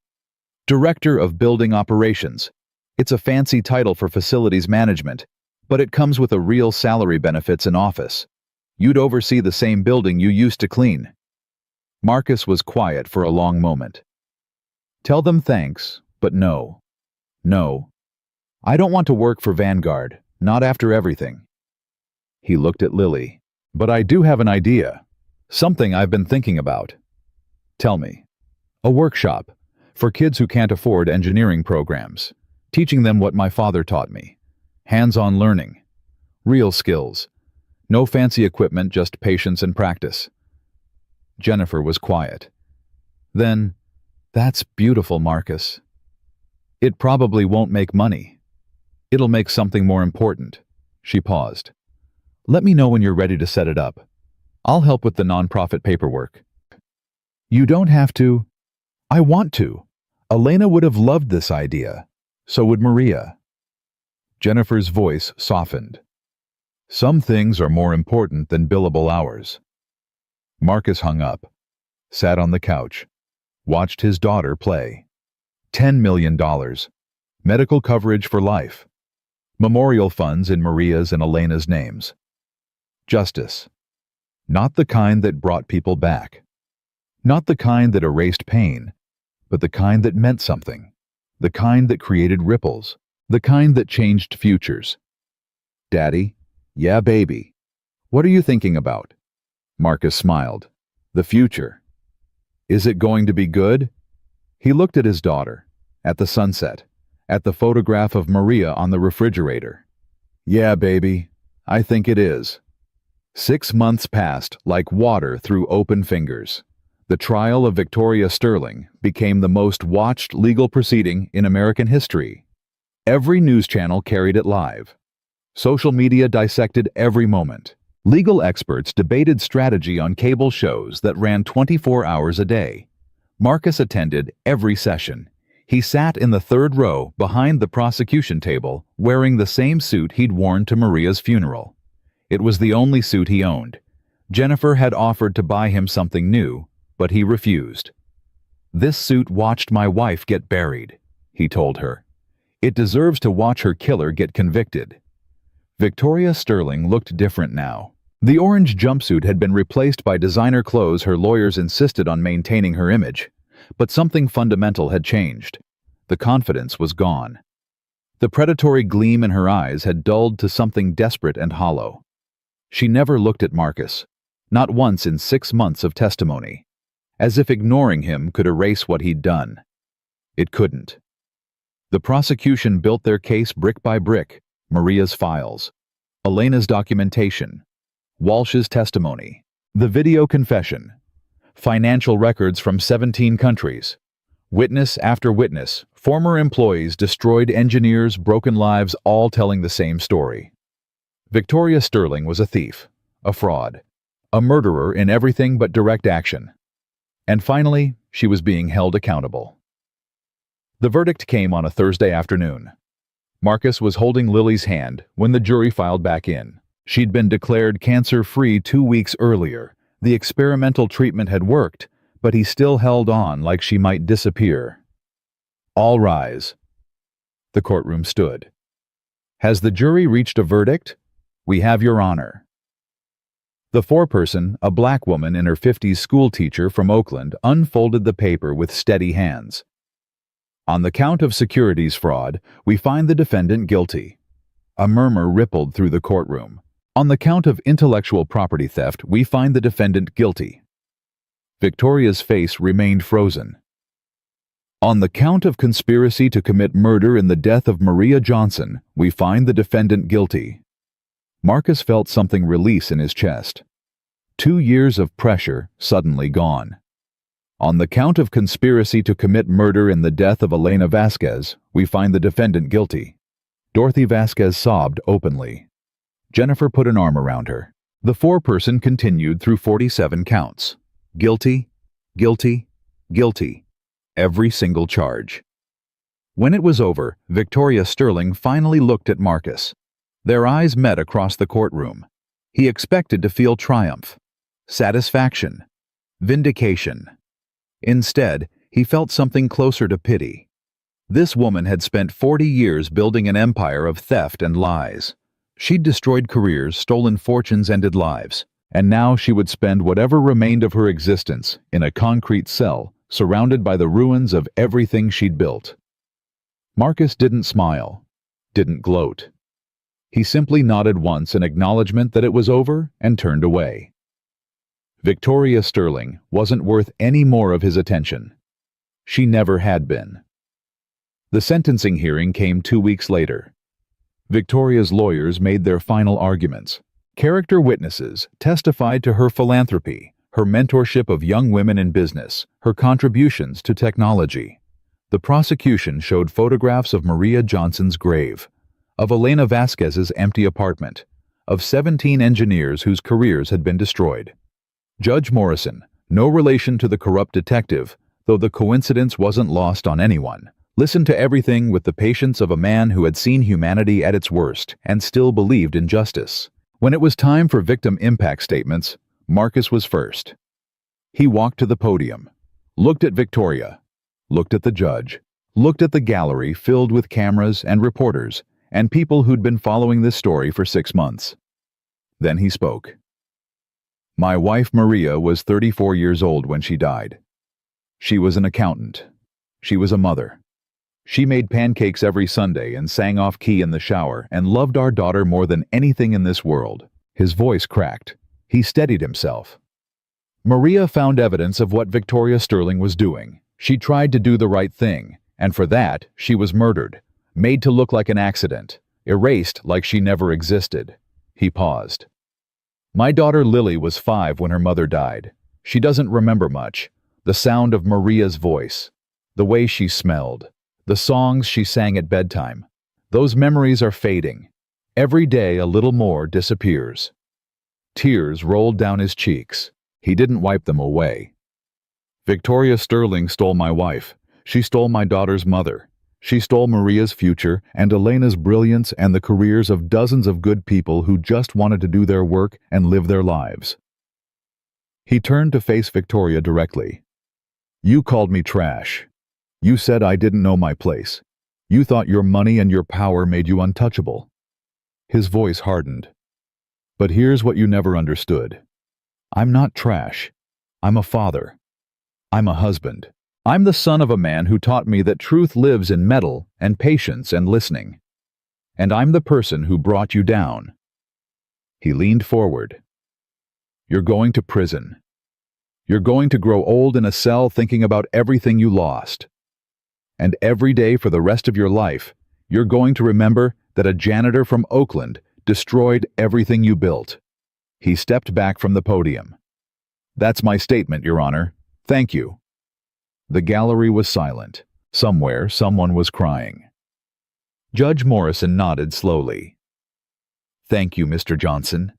Director of Building Operations. It's a fancy title for facilities management, but it comes with a real salary, benefits, and office. You'd oversee the same building you used to clean. Marcus was quiet for a long moment. Tell them thanks, but no. No. I don't want to work for Vanguard, not after everything. He looked at Lily. But I do have an idea. Something I've been thinking about. Tell me. A workshop for kids who can't afford engineering programs, teaching them what my father taught me. Hands-on learning. Real skills. No fancy equipment, just patience and practice. Jennifer was quiet. Then, that's beautiful, Marcus. It probably won't make money. It'll make something more important. She paused. Let me know when you're ready to set it up. I'll help with the nonprofit paperwork. You don't have to. I want to. Elena would have loved this idea. So would Maria. Jennifer's voice softened. Some things are more important than billable hours. Marcus hung up, sat on the couch, watched his daughter play. $10 million. Medical coverage for life. Memorial funds in Maria's and Elena's names. Justice. Not the kind that brought people back. Not the kind that erased pain, but the kind that meant something. the kind that created ripples, the kind that changed futures. "Daddy?" "Yeah, baby." "What are you thinking about?" Marcus smiled. "The future." "Is it going to be good?" He looked at his daughter, at the sunset, at the photograph of Maria on the refrigerator. "Yeah, baby, I think it is." 6 months passed like water through open fingers. The trial of Victoria Sterling became the most watched legal proceeding in American history. Every news channel carried it live. Social media dissected every moment. Legal experts debated strategy on cable shows that ran 24 hours a day. Marcus attended every session. He sat in the third row behind the prosecution table, wearing the same suit he'd worn to Maria's funeral. It was the only suit he owned. Jennifer had offered to buy him something new, but he refused. "This suit watched my wife get buried," he told her. "It deserves to watch her killer get convicted." Victoria Sterling looked different now. The orange jumpsuit had been replaced by designer clothes her lawyers insisted on maintaining her image. But something fundamental had changed. The confidence was gone. The predatory gleam in her eyes had dulled to something desperate and hollow. She never looked at Marcus, not once in 6 months of testimony, as if ignoring him could erase what he'd done. It couldn't. The prosecution built their case brick by brick: Maria's files, Elena's documentation, Walsh's testimony, the video confession, financial records from 17 countries. Witness after witness, former employees, destroyed engineers, broken lives, all telling the same story. Victoria Sterling was a thief, a fraud, a murderer in everything but direct action. And finally, she was being held accountable. The verdict came on a Thursday afternoon. Marcus was holding Lily's hand when the jury filed back in. She'd been declared cancer-free 2 weeks earlier. The experimental treatment had worked, but he still held on like she might disappear. "All rise." The courtroom stood. "Has the jury reached a verdict?" "We have, Your Honor." The foreperson, a black woman in her 50s school teacher from Oakland, unfolded the paper with steady hands. "On the count of securities fraud, we find the defendant guilty." A murmur rippled through the courtroom. "On the count of intellectual property theft, we find the defendant guilty." Victoria's face remained frozen. "On the count of conspiracy to commit murder in the death of Maria Johnson, we find the defendant guilty." Marcus felt something release in his chest. 2 years of pressure suddenly gone. "On the count of conspiracy to commit murder in the death of Elena Vasquez, we find the defendant guilty." Dorothy Vasquez sobbed openly. Jennifer put an arm around her. The foreperson continued through 47 counts. Guilty, guilty, guilty. Every single charge. When it was over, Victoria Sterling finally looked at Marcus. Their eyes met across the courtroom. He expected to feel triumph, satisfaction, vindication. Instead, he felt something closer to pity. This woman had spent 40 years building an empire of theft and lies. She'd destroyed careers, stolen fortunes, ended lives, and now she would spend whatever remained of her existence in a concrete cell, surrounded by the ruins of everything she'd built. Marcus didn't smile, didn't gloat. He simply nodded once in acknowledgement that it was over and turned away. Victoria Sterling wasn't worth any more of his attention. She never had been. The sentencing hearing came 2 weeks later. Victoria's lawyers made their final arguments. Character witnesses testified to her philanthropy, her mentorship of young women in business, her contributions to technology. The prosecution showed photographs of Maria Johnson's grave, of Elena Vasquez's empty apartment, of 17 engineers whose careers had been destroyed. Judge Morrison, no relation to the corrupt detective, though the coincidence wasn't lost on anyone, listened to everything with the patience of a man who had seen humanity at its worst and still believed in justice. When it was time for victim impact statements, Marcus was first. He walked to the podium, looked at Victoria, looked at the judge, looked at the gallery filled with cameras and reporters and people who'd been following this story for 6 months. Then he spoke. "My wife Maria was 34 years old when she died. She was an accountant. She was a mother. She made pancakes every Sunday and sang off key in the shower and loved our daughter more than anything in this world. His voice cracked. He steadied himself. Maria found evidence of what Victoria Sterling was doing. She tried to do the right thing, and for that, she was murdered, made to look like an accident, erased like she never existed. He paused. My daughter Lily was 5 when her mother died. She doesn't remember much. The sound of Maria's voice, the way she smelled, the songs she sang at bedtime. Those memories are fading. Every day a little more disappears. Tears rolled down his cheeks. He didn't wipe them away. Victoria Sterling stole my wife. She stole my daughter's mother. She stole Maria's future and Elena's brilliance and the careers of dozens of good people who just wanted to do their work and live their lives. He turned to face Victoria directly. You called me trash. You said I didn't know my place. You thought your money and your power made you untouchable. His voice hardened. But here's what you never understood. I'm not trash. I'm a father. I'm a husband. I'm the son of a man who taught me that truth lives in metal and patience and listening. And I'm the person who brought you down. He leaned forward. You're going to prison. You're going to grow old in a cell thinking about everything you lost. And every day for the rest of your life, you're going to remember that a janitor from Oakland destroyed everything you built. He stepped back from the podium. That's my statement, Your Honor. Thank you. The gallery was silent. Somewhere, someone was crying. Judge Morrison nodded slowly. Thank you, Mr. Johnson.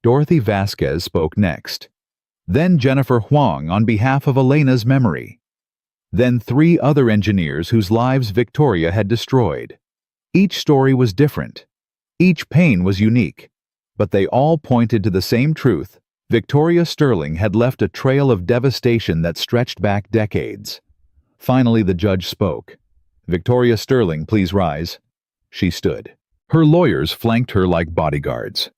Dorothy Vasquez spoke next. Then Jennifer Huang on behalf of Elena's memory. Then 3 other engineers whose lives Victoria had destroyed. Each story was different. Each pain was unique. But they all pointed to the same truth. Victoria Sterling had left a trail of devastation that stretched back decades. Finally, the judge spoke. Victoria Sterling, please rise. She stood. Her lawyers flanked her like bodyguards.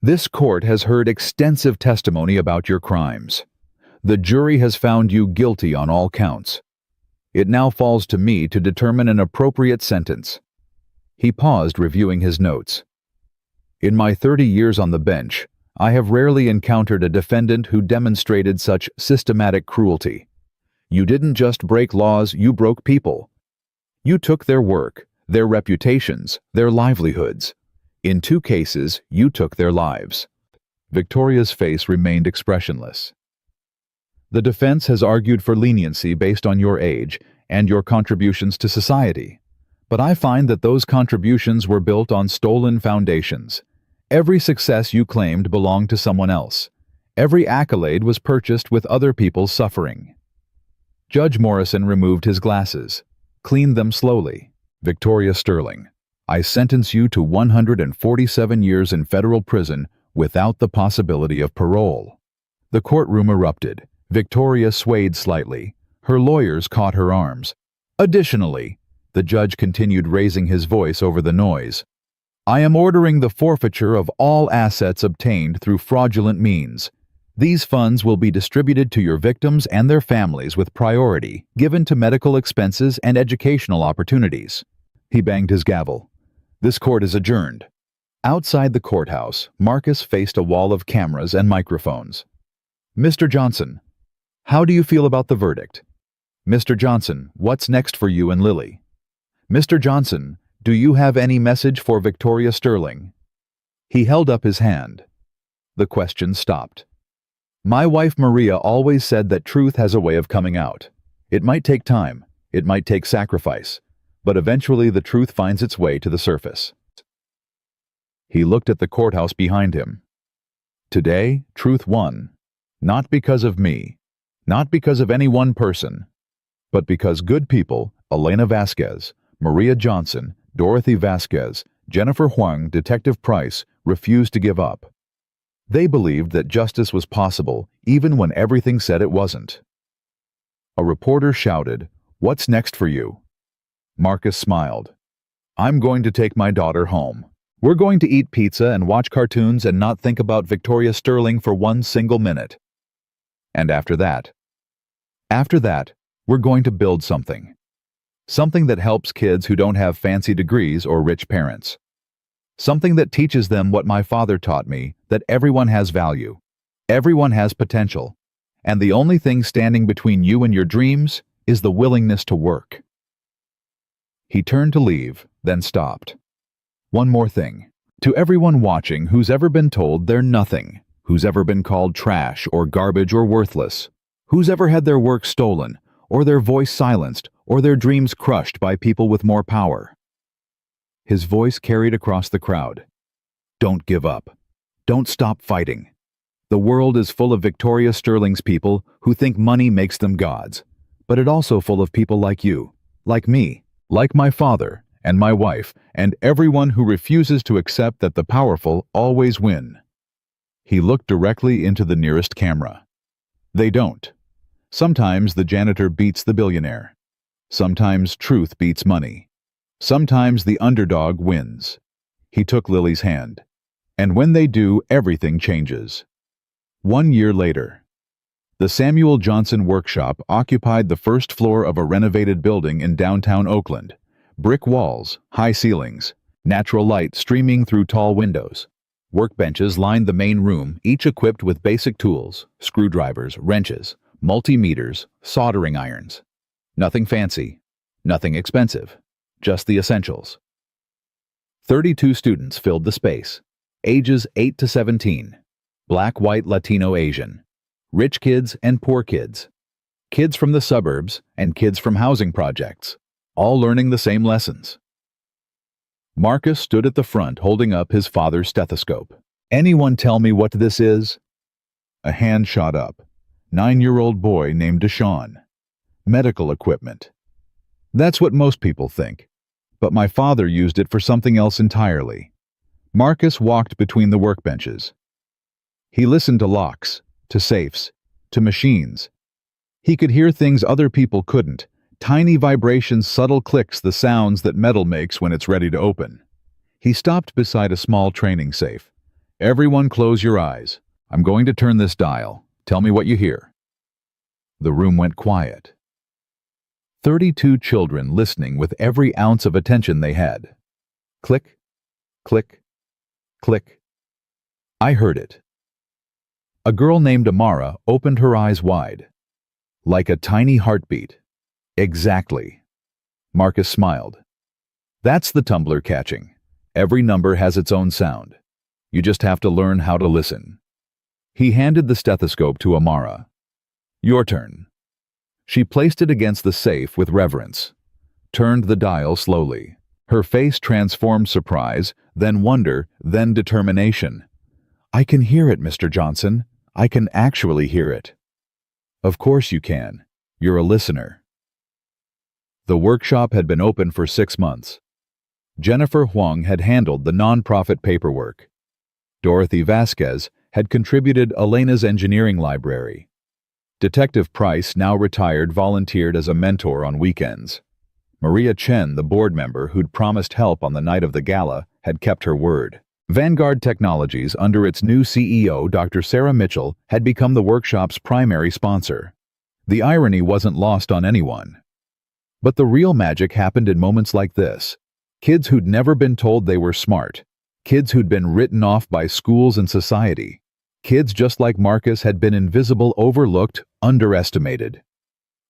This court has heard extensive testimony about your crimes. The jury has found you guilty on all counts. It now falls to me to determine an appropriate sentence. He paused, reviewing his notes. In my 30 years on the bench, I have rarely encountered a defendant who demonstrated such systematic cruelty. You didn't just break laws, you broke people. You took their work, their reputations, their livelihoods. In 2 cases, you took their lives. Victoria's face remained expressionless. The defense has argued for leniency based on your age and your contributions to society. But I find that those contributions were built on stolen foundations. Every success you claimed belonged to someone else. Every accolade was purchased with other people's suffering. Judge Morrison removed his glasses, cleaned them slowly. Victoria Sterling, I sentence you to 147 years in federal prison without the possibility of parole. The courtroom erupted. Victoria swayed slightly. Her lawyers caught her arms. Additionally, the judge continued, raising his voice over the noise, I am ordering the forfeiture of all assets obtained through fraudulent means. These funds will be distributed to your victims and their families with priority given to medical expenses and educational opportunities. He banged his gavel. This court is adjourned. Outside the courthouse, Marcus faced a wall of cameras and microphones. Mr. Johnson, how do you feel about the verdict? Mr. Johnson, what's next for you and Lily? Mr. Johnson, do you have any message for Victoria Sterling? He held up his hand. The question stopped. My wife Maria always said that truth has a way of coming out. It might take time, it might take sacrifice, but eventually the truth finds its way to the surface. He looked at the courthouse behind him. Today, truth won. Not because of me, not because of any one person, but because good people, Elena Vasquez, Maria Johnson, Dorothy Vasquez, Jennifer Huang, Detective Price, refused to give up. They believed that justice was possible even when everything said it wasn't. A reporter shouted, "What's next for you?" Marcus smiled. I'm going to take my daughter home. We're going to eat pizza and watch cartoons and not think about Victoria Sterling for one single minute. And after that, we're going to build something. Something that helps kids who don't have fancy degrees or rich parents. Something that teaches them what my father taught me, that everyone has value. Everyone has potential. And the only thing standing between you and your dreams is the willingness to work. He turned to leave, then stopped. One more thing. To everyone watching who's ever been told they're nothing, who's ever been called trash or garbage or worthless, who's ever had their work stolen, or their voice silenced, or their dreams crushed by people with more power. His voice carried across the crowd. Don't give up. Don't stop fighting. The world is full of Victoria Sterling's people who think money makes them gods, but it's also full of people like you, like me, like my father and my wife, and everyone who refuses to accept that the powerful always win. He looked directly into the nearest camera. They don't. Sometimes the janitor beats the billionaire. Sometimes truth beats money. Sometimes the underdog wins. He took Lily's hand. And when they do, everything changes. 1 year later, the Samuel Johnson workshop occupied the first floor of a renovated building in downtown Oakland. Brick walls, high ceilings, natural light streaming through tall windows. Workbenches lined the main room, each equipped with basic tools, screwdrivers, wrenches, multimeters, soldering irons. Nothing fancy, nothing expensive, just the essentials. 32 students filled the space, ages 8 to 17, Black, white, Latino, Asian, rich kids and poor kids, kids from the suburbs and kids from housing projects, all learning the same lessons. Marcus stood at the front holding up his father's stethoscope. Anyone tell me what this is? A hand shot up. 9-year-old boy named Deshaun. Medical equipment. That's what most people think. But my father used it for something else entirely. Marcus walked between the workbenches. He listened to locks, to safes, to machines. He could hear things other people couldn't. Tiny vibrations, subtle clicks, the sounds that metal makes when it's ready to open. He stopped beside a small training safe. Everyone close your eyes. I'm going to turn this dial. Tell me what you hear. The room went quiet. 32 children listening with every ounce of attention they had. Click, click, click. I heard it. A girl named Amara opened her eyes wide. Like a tiny heartbeat. Exactly. Marcus smiled. That's the tumbler catching. Every number has its own sound. You just have to learn how to listen. He handed the stethoscope to Amara. Your turn. She placed it against the safe with reverence, turned the dial slowly. Her face transformed surprise, then wonder, then determination. I can hear it, Mr. Johnson. I can actually hear it. Of course you can. You're a listener. The workshop had been open for 6 months. Jennifer Huang had handled the nonprofit paperwork. Dorothy Vasquez had contributed Elena's engineering library. Detective Price, now retired, volunteered as a mentor on weekends. Maria Chen, the board member who'd promised help on the night of the gala, had kept her word. Vanguard Technologies, under its new CEO, Dr. Sarah Mitchell, had become the workshop's primary sponsor. The irony wasn't lost on anyone. But the real magic happened in moments like this. Kids who'd never been told they were smart. Kids who'd been written off by schools and society. Kids just like Marcus had been invisible, overlooked, underestimated.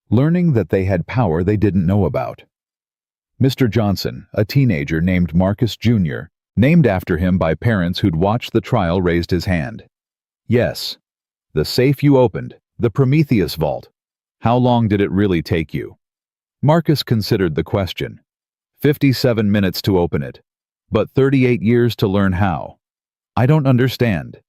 Learning that they had power they didn't know about. Mr. Johnson, a teenager named Marcus Jr., named after him by parents who'd watched the trial, raised his hand. Yes. The safe you opened, the Prometheus vault. How long did it really take you? Marcus considered the question. 57 minutes to open it, but 38 years to learn how. I don't understand.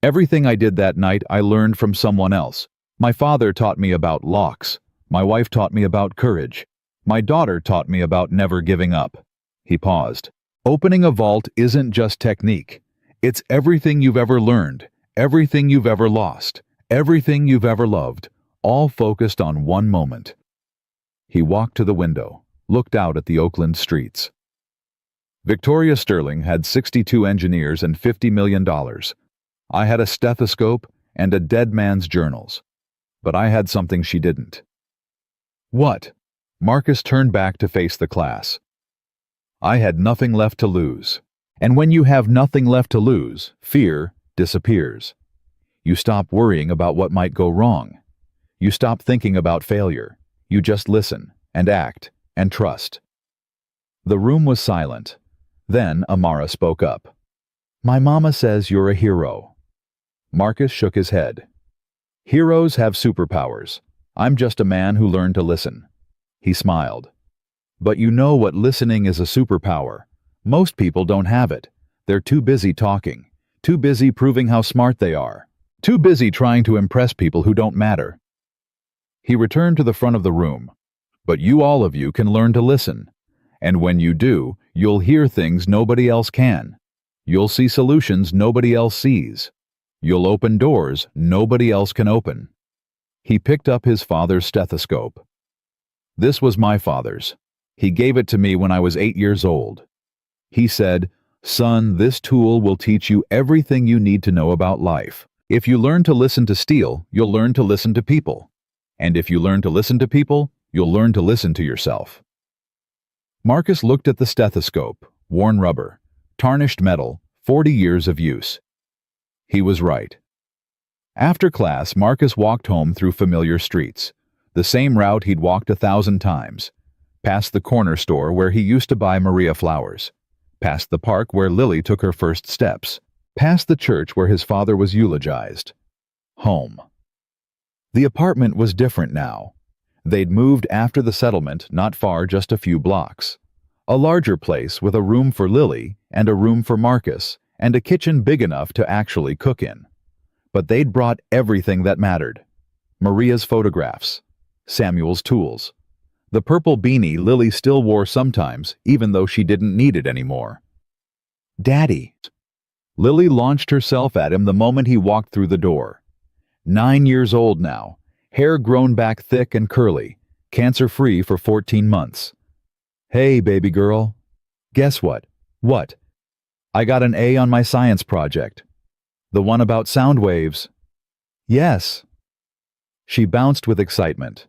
Everything I did that night I learned from someone else. My father taught me about locks. My wife taught me about courage. My daughter taught me about never giving up. He paused. Opening a vault isn't just technique. It's everything you've ever learned, everything you've ever lost, everything you've ever loved, all focused on one moment. He walked to the window, looked out at the Oakland streets. Victoria Sterling had 62 engineers and $50 million. I had a stethoscope and a dead man's journals. But I had something she didn't. What? Marcus turned back to face the class. I had nothing left to lose. And when you have nothing left to lose, fear disappears. You stop worrying about what might go wrong. You stop thinking about failure. You just listen and act and trust. The room was silent. Then Amara spoke up. My mama says you're a hero. Marcus shook his head. Heroes have superpowers. I'm just a man who learned to listen. He smiled. But you know what listening is a superpower. Most people don't have it. They're too busy talking, too busy proving how smart they are, too busy trying to impress people who don't matter. He returned to the front of the room. But all of you can learn to listen. And when you do, you'll hear things nobody else can. You'll see solutions nobody else sees. You'll open doors nobody else can open. He picked up his father's stethoscope. This was my father's. He gave it to me when I was 8 years old. He said, Son, this tool will teach you everything you need to know about life. If you learn to listen to steel, you'll learn to listen to people. And if you learn to listen to people, you'll learn to listen to yourself. Marcus looked at the stethoscope, worn rubber, tarnished metal, 40 years of use. He was right. After class, Marcus walked home through familiar streets, the same route he'd walked 1,000 times, past the corner store where he used to buy Maria flowers, past the park where Lily took her first steps, past the church where his father was eulogized. Home. The apartment was different now. They'd moved after the settlement, not far, just a few blocks. A larger place with a room for Lily and a room for Marcus, and a kitchen big enough to actually cook in. But they'd brought everything that mattered. Maria's photographs, Samuel's tools, the purple beanie Lily still wore sometimes, even though she didn't need it anymore. Daddy. Lily launched herself at him the moment he walked through the door. 9 years old now, hair grown back thick and curly, cancer-free for 14 months. Hey, baby girl. Guess what? What? I got an A on my science project. The one about sound waves. Yes. She bounced with excitement.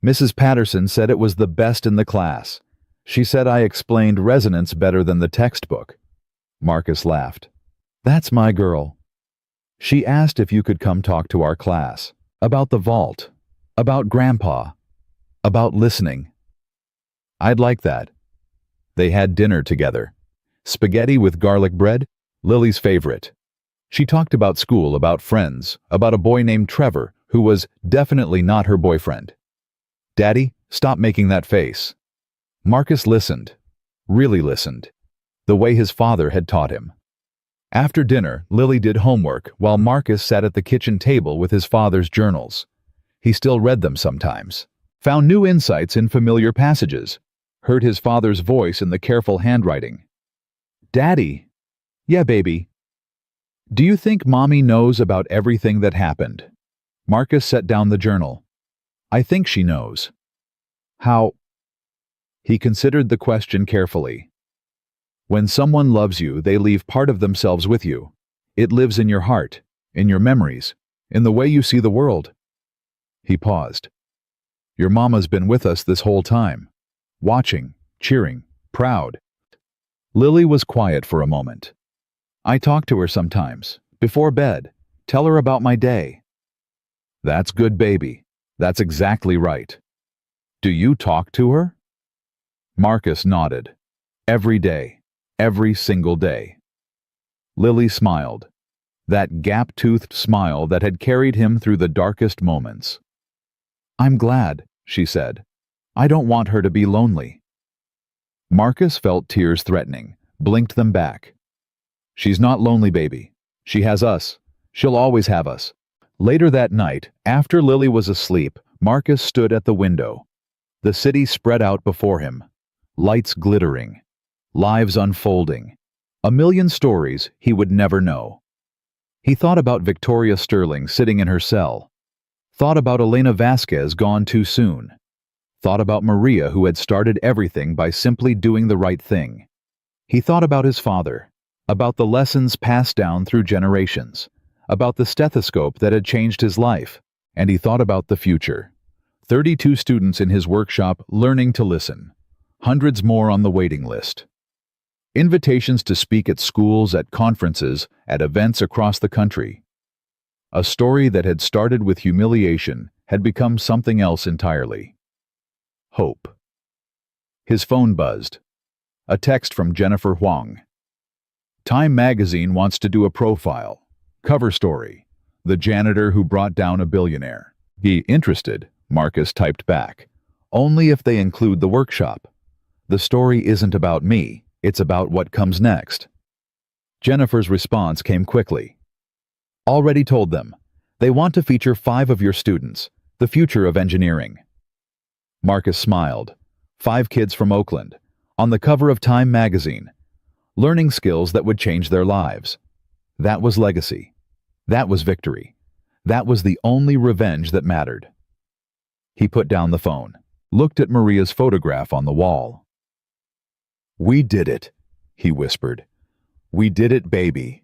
Mrs. Patterson said it was the best in the class. She said I explained resonance better than the textbook. Marcus laughed. That's my girl. She asked if you could come talk to our class. About the vault. About Grandpa. About listening. I'd like that. They had dinner together. Spaghetti with garlic bread, Lily's favorite. She talked about school, about friends, about a boy named Trevor, who was definitely not her boyfriend. Daddy, stop making that face. Marcus listened. Really listened. The way his father had taught him. After dinner, Lily did homework while Marcus sat at the kitchen table with his father's journals. He still read them sometimes. Found new insights in familiar passages. Heard his father's voice in the careful handwriting. Daddy. Yeah, baby. Do you think Mommy knows about everything that happened? Marcus set down the journal. I think she knows. How? He considered the question carefully. When someone loves you, they leave part of themselves with you. It lives in your heart, in your memories, in the way you see the world. He paused. Your mama's been with us this whole time. Watching, cheering, proud. Lily was quiet for a moment. I talk to her sometimes, before bed, tell her about my day. That's good, baby. That's exactly right. Do you talk to her? Marcus nodded. Every day. Every single day. Lily smiled. That gap-toothed smile that had carried him through the darkest moments. I'm glad, she said. I don't want her to be lonely. Marcus felt tears threatening, blinked them back. She's not lonely, baby. She has us. She'll always have us. Later that night, after Lily was asleep, Marcus stood at the window. The city spread out before him. Lights glittering. Lives unfolding. A million stories he would never know. He thought about Victoria Sterling sitting in her cell. Thought about Elena Vasquez gone too soon. Thought about Maria who had started everything by simply doing the right thing. He thought about his father, about the lessons passed down through generations, about the stethoscope that had changed his life, and he thought about the future. 32 students in his workshop learning to listen. Hundreds more on the waiting list. Invitations to speak at schools, at conferences, at events across the country. A story that had started with humiliation had become something else entirely. Hope. His phone buzzed. A text from Jennifer Huang. Time magazine wants to do a profile. Cover story. The janitor who brought down a billionaire. Be interested, Marcus typed back. Only if they include the workshop. The story isn't about me, it's about what comes next. Jennifer's response came quickly. Already told them. They want to feature 5 of your students, the future of engineering. Marcus smiled. 5 kids from Oakland, on the cover of Time magazine, learning skills that would change their lives. That was legacy. That was victory. That was the only revenge that mattered. He put down the phone, looked at Maria's photograph on the wall. "We did it," he whispered. "We did it, baby."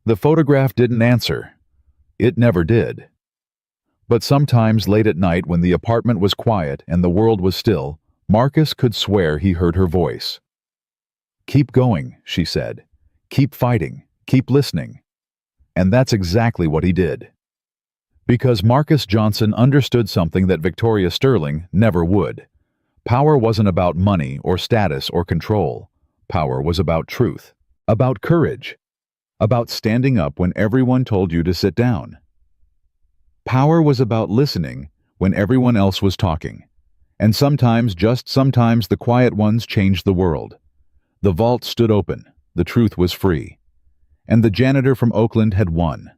The photograph didn't answer. It never did. But sometimes late at night when the apartment was quiet and the world was still, Marcus could swear he heard her voice. "Keep going," she said. "Keep fighting. Keep listening." And that's exactly what he did. Because Marcus Johnson understood something that Victoria Sterling never would. Power wasn't about money or status or control. Power was about truth, about courage, about standing up when everyone told you to sit down. Power was about listening when everyone else was talking. And sometimes, just sometimes, the quiet ones changed the world. The vault stood open. The truth was free. And the janitor from Oakland had won.